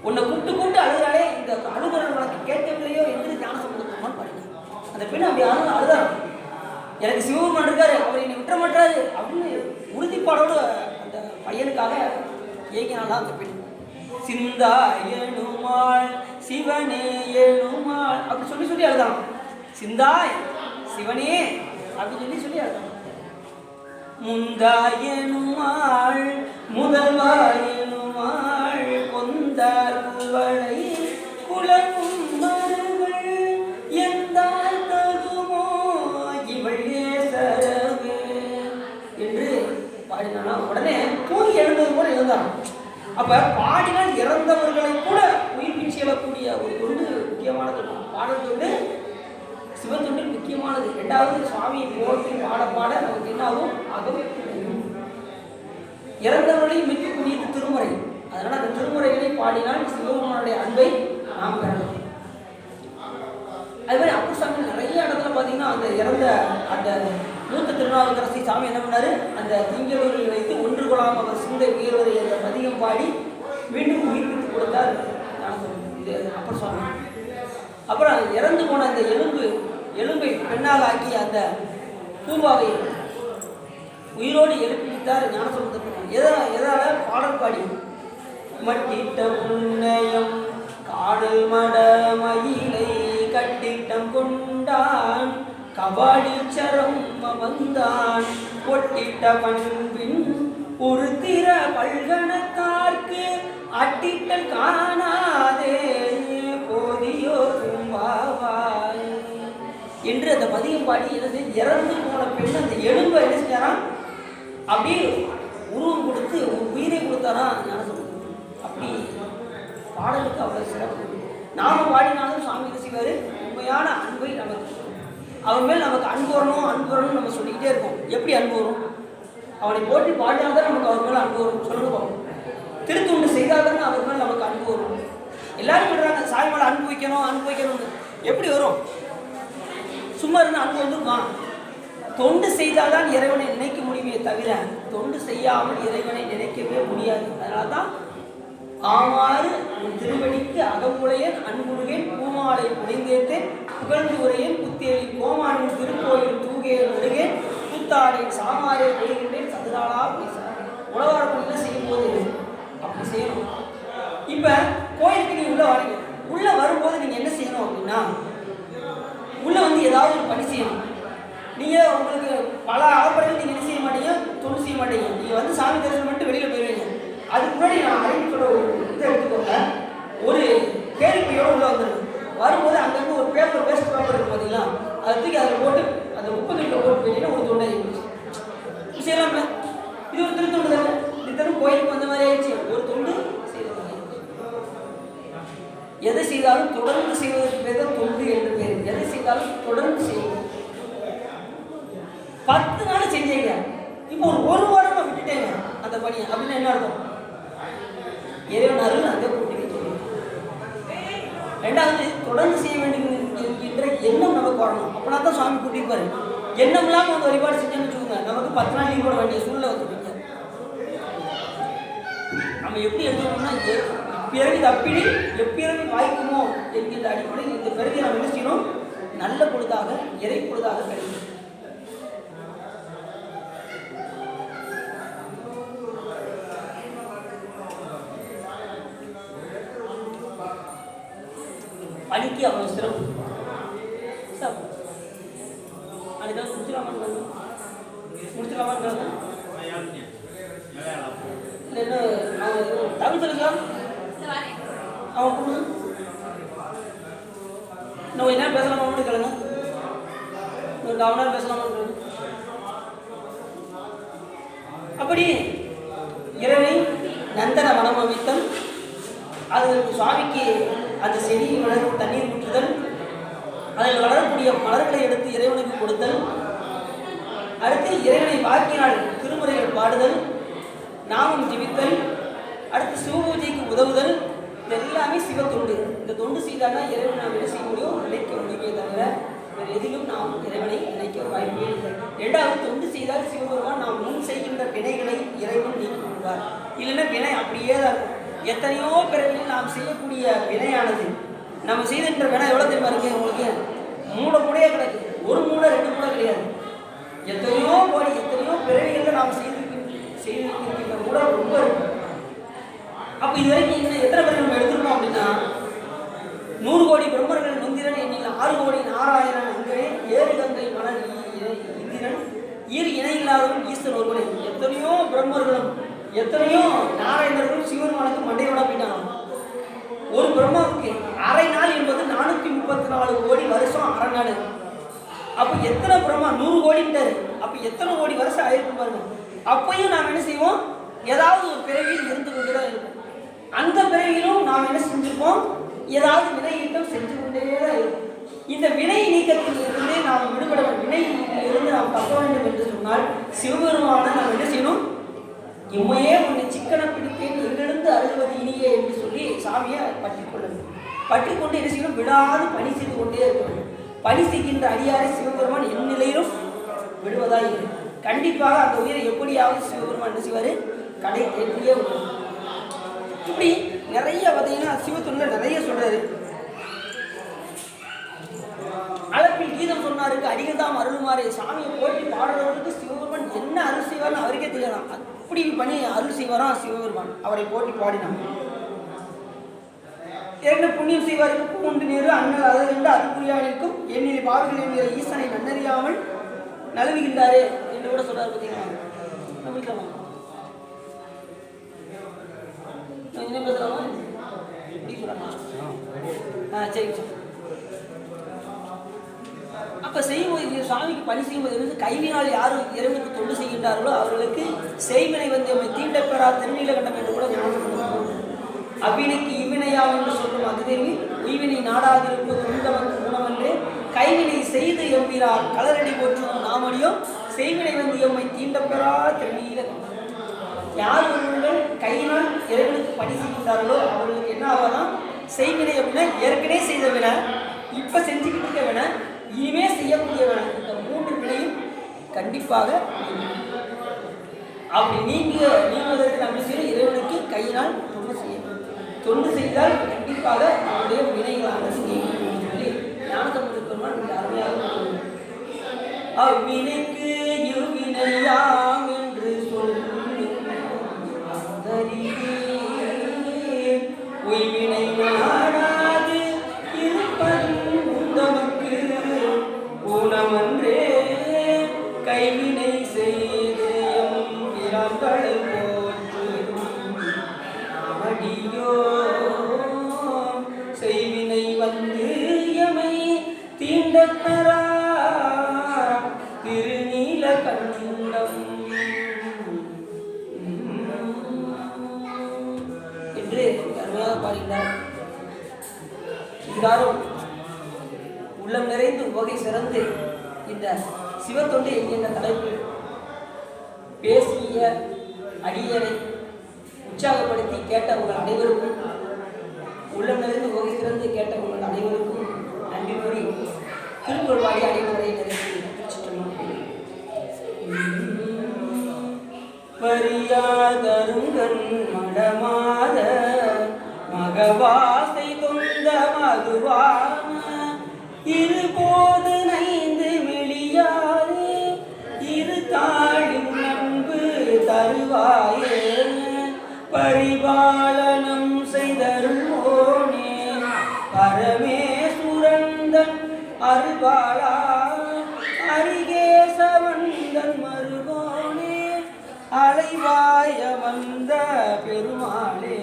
உன்னை கூட்டு கூட்டு அழுதாலே இந்த அழுகுறல் உனக்கு கேட்கவில்லையோ என்று ஞான சம்பந்தம் பாடினார். அந்த பெண் அப்படி அழுதார், எனக்கு சிவபெருமான் இருக்காரு, அவர் என்னை விட்டுற மாட்டாரு அப்படின்னு உறுதிப்பாடோடு அந்த பையனுக்காக ஏங்கினாலாம் அந்த பெண். சிந்தா எனுமாள் சிவனே எனுமாள் அப்படி சொல்லி சொல்லி அழுதான். சிந்தாய் சிவனே அப்படின்னு சொல்லி அழுதான். முந்தாய் எனுமாள் முதல்வாய் எனுமாள் கொந்தார் குவளை குலக்கும் மருகள் எந்தாய் தகுமோ இவள் ஏசரவே என்று பாடினான். உடனே தூங்கி எழுந்தது போல எழுந்தான். அப்ப பாடினால் இறந்தவர்களை கூட உயிர் செல்லக்கூடிய ஒரு தொண்டு முக்கியமானது. பாடல் தொண்டு சிவன் தொண்டில் முக்கியமானது. இரண்டாவது சுவாமியை போற்றி பாட பாட நமக்கு என்னாகும் ஆகவே இறந்தவர்களையும் மிக்கக்கூடியது திருமுறை. அதனால அந்த திருமுறைகளை பாடினால் சிவபெருமானுடைய அன்பை நாம் பெறலாம். அது மாதிரி அப்பர் சாமி நிறைய இடத்துல பார்த்தீங்கன்னா அந்த இறந்த அந்த மூத்த திருநாவுக்கரசி சாமி என்ன பண்ணாரு, அந்த திங்களூரில் வைத்து ஒன்று கொள்ளாமல் அவர் சிந்தை உயர்வதை என்ற பதிகம் பாடி மீண்டும் உயிர்ப்பித்து கொடுத்தார் இது அப்பர் சுவாமி. அப்புறம் இறந்து போன அந்த எலும்பை பெண்ணாக ஆக்கி அந்த பூம்பாவை உயிரோடு எழுப்பித்தார் ஞானசம்பந்தர். எதால பாடல் பாடி மட்டிட்ட புண்ணியம் காடல் மட மயிலை கட்டிட்டம் கொண்டான் கபாடி சரம் வந்தான் ஒட்டிட்ட பண்பின் ஒரு திற பல்கணத்தார்க்கு அட்டிட்டல் காணாதே போதியோ பூம்பாவாய் என்று அந்த பதியம் பாடி என்னது இறந்து போன பெண் அந்த எலும்பை என்ன செஞ்சாராம் அப்படியே உருவம் கொடுத்து ஒரு உயிரை கொடுத்தாரா ஞானசம்பந்தர். அப்படி பாடலுக்கு அவ்வளவு சிறப்பு. நாம பாடினாலும் சுவாமி என்ன செய்வாரு, உண்மையான அன்பை நமக்கு அவன் மேல் நமக்கு அன்பு வரணும் நம்ம சொல்லிக்கிட்டே இருக்கோம். எப்படி அன்பு வரும்? அவனை போட்டி பாடினால்தான் நமக்கு அவர் மேலே அன்பு வரும். சொல்லுவோம் திருத்தொண்டு செய்தால்தான் அவர் மேல் நமக்கு அன்பு வரும். எல்லாரும் சொல்றாங்க சாமி மேலே அன்பு வைக்கணும்னு. எப்படி வரும்? சும்மா இருந்து அன்பு வந்துருமா? தொண்டு செய்தால்தான் இறைவனை நினைக்க முடியுமே தவிர தொண்டு செய்யாமல் இறைவனை நினைக்கவே முடியாது. அதனால்தான் ஆமாறு உன் திருவடிக்கு அகமுடையன் அன்புருகேன் பூமாலை புனைந்தேத்தேன் புகழ்ந்து உரையேன் புத்தேரி கோமானின் திருக்கோயில் தூகேன் நடுகேன் கூத்தாடேன் சாமாரே கொள்கின்றேன் சதுராளா பேசுகிறேன். உழவார பணியில் செய்யும் போது அப்படி செய்யணும். இப்போ கோயிலுக்கு நீங்கள் உள்ளே வரீங்க. உள்ளே வரும்போது நீங்கள் என்ன செய்யணும் அப்படின்னா, உள்ளே வந்து ஏதாவது ஒரு பணி செய்யணும். நீங்கள் உங்களுக்கு பல அகப்படையில் நீங்கள் என்ன செய்ய மாட்டீங்க, தொண்டு செய்ய மாட்டீங்க. நீங்கள் வந்து சாமி தரிசனம் பண்ணிட்டு வெளியில் போயிடுவீங்க. அதுக்கு முன்னாடி நான் அறிவிப்போட ஒரு இதை எடுத்துக்கோங்க. ஒரு கேள்வியோடு உள்ள வந்துடும். வரும்போது அங்கேருந்து ஒரு வேஸ்ட் பேப்பர் இருக்குது பார்த்தீங்களா, அதை தூக்கி அதில் போட்டு அந்த 30 கிலோ போட்டு போயிட்டீங்கன்னா ஒரு தொண்டை செய்யலாம்ல. இது ஒரு திருத்தொண்டு தானே. இத்தனை கோயிலுக்கு வந்த மாதிரி ஆயிடுச்சு. ஒரு தொண்டு செய்யலாம். எதை செய்தாலும் தொடர்ந்து செய்வதற்கு பேர் தான் தொண்டு என்று பேர். எதை செய்தாலும் தொடர்ந்து செய்வது. 10 நாள் செஞ்சீங்க, இப்போ ஒரு வாரமா விட்டுட்டேங்க அந்த பணியை அப்படின்னு என்ன அர்த்தம்? இறைவன் அருள் அங்கே கூட்டி வைக்கணும். ரெண்டாவது தொடர்ந்து செய்ய வேண்டும் என்கின்ற எண்ணம் நமக்கு வரணும். அப்படின்னா தான் சுவாமி கூட்டிப்பாரு. எண்ணம் இல்லாமல் வந்து வழிபாடு செஞ்சோன்னு வச்சுக்கோங்க, நமக்கு 10 நாள் லீவ் போட வேண்டிய சூழ்நிலை வந்துருக்கீங்க. நம்ம எப்படி எடுத்துக்கணும்னா, பிறகு தப்பிடி எப்பிறகு வாய்க்குமோ என்கின்ற அடிப்படையில் இந்த பிறகு நம்ம என்ன செய்யணும், நல்ல பொழுதாக இறை பொழுதாக கிடைக்கும். பணிக்கு அவ்வளோ சிறப்பு. அதுக்காக முடிச்சிடலாமான்னு இல்லை அவன் தமிழ் சொல்லுங்களா? அவன் கொடுங்க. இன்னும் என்ன பேசலாமான்னு கேளுங்க. ஒரு 1/4 மணி நேரம் பேசலாமான்னு. அப்படி இறைவனை நந்தன வனம் அமைத்தல், அது சுவாமிக்கு அந்த செடி வளர்த்து தண்ணீர் ஊற்றுதல், அதில் வளரக்கூடிய மலர்களை எடுத்து இறைவனுக்கு கொடுத்தல், அடுத்து இறைவனை வாக்கினால் திருமுறைகள் பாடுதல், நாமம் ஜெபித்தல், அடுத்து சிவபூஜைக்கு உதவுதல், இதெல்லாமே சிவ தொண்டு. இந்த தொண்டு செய்தால்தான் இறைவனை நாம் என்ன செய்ய முடியும், நினைக்க முடியுமே தவிர வேறு எதிலும் நாம் இறைவனை நினைக்க வாய்ப்பே இல்லை. இரண்டாவது, தொண்டு செய்தால் சிவபெருமான் நாம் முன் செய்கின்ற வினைகளை இறைவன் நீக்கி கொள்வார். இல்லைன்னா வினை அப்படியே தான் இருக்கும். எத்தனையோ பிறவியில் நாம் செய்யக்கூடிய வினையானது நம்ம செய்கின்ற வினை எவ்வளோ தெரியுமா இருக்கு உங்களுக்கு? மூடையே கிடையாது. ஒரு மூடை 2 மூடை கிடையாது. எத்தனையோ கோடி எத்தனையோ பிறவிகளில் நாம் செய்திருக்கின்ற மூடை ரொம்ப இருக்கும். அப்போ இது வரைக்கும் இன்னும் எத்தனை பேர் நம்ம எடுத்துருக்கோம் அப்படின்னா 100 கோடி பிரம்மர்கள் நொந்திரன் எண்ணில் 6 கோடி நாராயணன் அங்கே 7 கங்கை மலர் இந்திரன் ஈர் இணையில்லாதவன் ஈஸ்வரன் ஒருவனை. எத்தனையோ பிரம்மர்களும் எத்தனையோ நாராயணர்களும் சிவருமானுக்கு மண்டையோட போயிட்டாங்க. ஒரு பிரம்மாவுக்கு அரை நாள் என்பது 434 கோடி வருஷம் அரை நாள். அப்போ எத்தனை பிரம்மா 100 கோடின்ட்டாரு. அப்போ எத்தனை கோடி வருஷம் ஆயிருக்கும் பாருங்க. அப்பையும் நாம் என்ன செய்வோம், ஏதாவது ஒரு பிறவியில் இருந்து கொண்டு தான் இருக்கும். அந்த பிறவியிலும் நாம் என்ன செஞ்சிருப்போம், ஏதாவது வினை நீக்கம் செஞ்சு கொண்டே தான் இருக்கும். இந்த வினை நீக்கத்தில் இருந்தே நாம் விடுபட வினையிலிருந்து நாம் தப்ப வேண்டும் என்று சொன்னால் சிவபெருமான நாம் என்ன செய்யணும், இம்மையே உன்னை சிக்கன பிடிப்பேன் எங்கிருந்து அழுவது இனியே என்று சொல்லி சாமியை பற்றி கொள்ளணும். பற்றி கொண்டு என்ன செய்யணும், விடாது பணி செய்து கொண்டே இருக்க வேண்டும். பணி செய்கின்ற அடியாரை சிவபெருமான் என் நிலையிலும் விடுவதா இல்லை. கண்டிப்பாக அந்த உயிரை எப்படியாவது சிவபெருமான் என்ன செய்வார், கடை தேற்றியே விடுவார். இப்படி நிறைய பார்த்தீங்கன்னா சிவத்தொண்டில் நிறைய சொல்றாரு. அளப்பில் கீதம் சொன்னாருக்கு அடிகள் தான் அருள்மாறு. சாமியை போட்டி பாடுறவருக்கு சிவபெருமான் என்ன அருள் செய்வார்னு அவருக்கே தெரியலாம். அப்படி பண்ணி அருள் செய்வாராம் சிவபெருமான். அவரை போட்டி பாடினான். 2 புண்ணியம் செய்வாருக்கு பூண்டு நீர் அண்ணல் அதை 2 அருள்புரியாவிற்கும் எண்ணில் பாவிகள் என்கிற ஈசனை நன்னறியாமல் நழுவுகின்றாரே என்று கூட சொல்றாரு. பார்த்தீங்களா? என்ன பேசுறாங்க சரி. அப்ப செய்யும்போது சாமிக்கு பணி செய்யும்போது கைவினால் யார் இறைவனுக்கு தொண்டு செய்கின்றார்களோ அவர்களுக்கு செய்வினை தீண்ட பெறா திருநீலகண்டம் என்று கூட ஞாபகம். அவ்வினைக்கு இவ்வினையாம் என்று சொல்லும் அது தெரிவி உய்வினை நாடாதிருப்பது உண்டவன் உணவன்று கைவினை செய்து எம்பிறார் கலரடி போற்றும் நாமடியும் செய்வினை எம்மை தீண்ட பெறா திருநீலகண்டம். யார் ஒருவர்கள் கையினால் இறைவனுக்கு பணி செய்கின்றார்களோ அவர்களுக்கு என்ன ஆகலாம், செய்வினை அப்படின்னா ஏற்கனவே செய்த வினை, இப்போ செஞ்சுக்கிட்டு இருக்க வினை, இனிமே செய்யக்கூடிய வினை, இந்த 3 வினையும் கண்டிப்பாக அப்படி நீங்குவதற்கு நம்ம செய்ய இறைவனுக்கு கையினால் தொண்டு செய்யணும். தொண்டு செய்தால் கண்டிப்பாக அவருடைய வினைகளானது நீங்கும் சொல்லி ஞானசம்பந்தர் பெருமான் இந்த அருமையாக அவ்வினைக்கு இவ்வினையாம் என்று சொல்லி உய்வினை நாடாது இருப்பதுக்கு ஊனமன்றே கைவினை செய்தேயம் இறங்கள் போற்றியோ செய்வினை வந்து எமை தீண்டப்பெறா திருநீலகண்டம் என்று அருமையாக பாடினார். இருந்தாலும் உள்ளம் நிறைந்து உவகை சிறந்து இந்த சிவத்தொண்டு என்கின்ற தலைப்பில் பேசிய அடியரை உற்சாகப்படுத்தி கேட்ட உங்கள் அனைவருக்கும், உள்ளம் நிறைந்து உவகை சிறந்து கேட்ட உங்கள் அனைவருக்கும் நன்றி கூறி திருக்குறள் பாடி அனைவரை நிறைவேற்றி வரியாதருங்கன் மடமாத மகவாசை தொந்த மதுவான இருபோது நைந்து வெளியாறு இரு தாழின் நண்பு தருவாயே பரிபாலனம் செய்தருள்வோனே பரமேசுரந்தன் அருள்பாலா அரிகேசவந்தன் மருகோனே அலைவாய வந்த பெருமாளே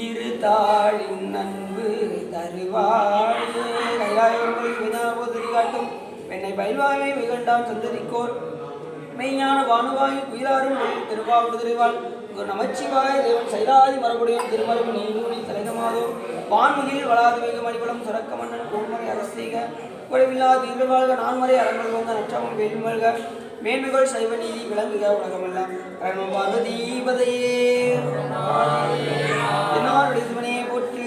இரு தாளின் நண்பு தருவாயே கைலாயங்கள் வினாபோதிரி காட்டும் என்னை பயில்வாயை மிகண்டாம் சந்ததிக்கோர் மெய்ஞான வானுவாயு குயிலாரும் ஒளி திருவாவூர் திருவாள் குரு நமச்சிவாய தேவன் சைலாதி மரபுடையும் திருமரபு நீங்கூடி தலைகமாதோ வான்முகில் வளாது மிக மணிபலம் சுரக்க மன்னன் கோன்மறை அரசீக குறைவில்லா தீர்வாழ்க நான்மறை அரங்கள் வந்த நற்றமும் வேல்மல்க மேன்மைகள் சைவ நீதி விளங்குக உலகமெல்லாம் பார்வதீபதையே என்னாருடைய சிவனையை போற்றி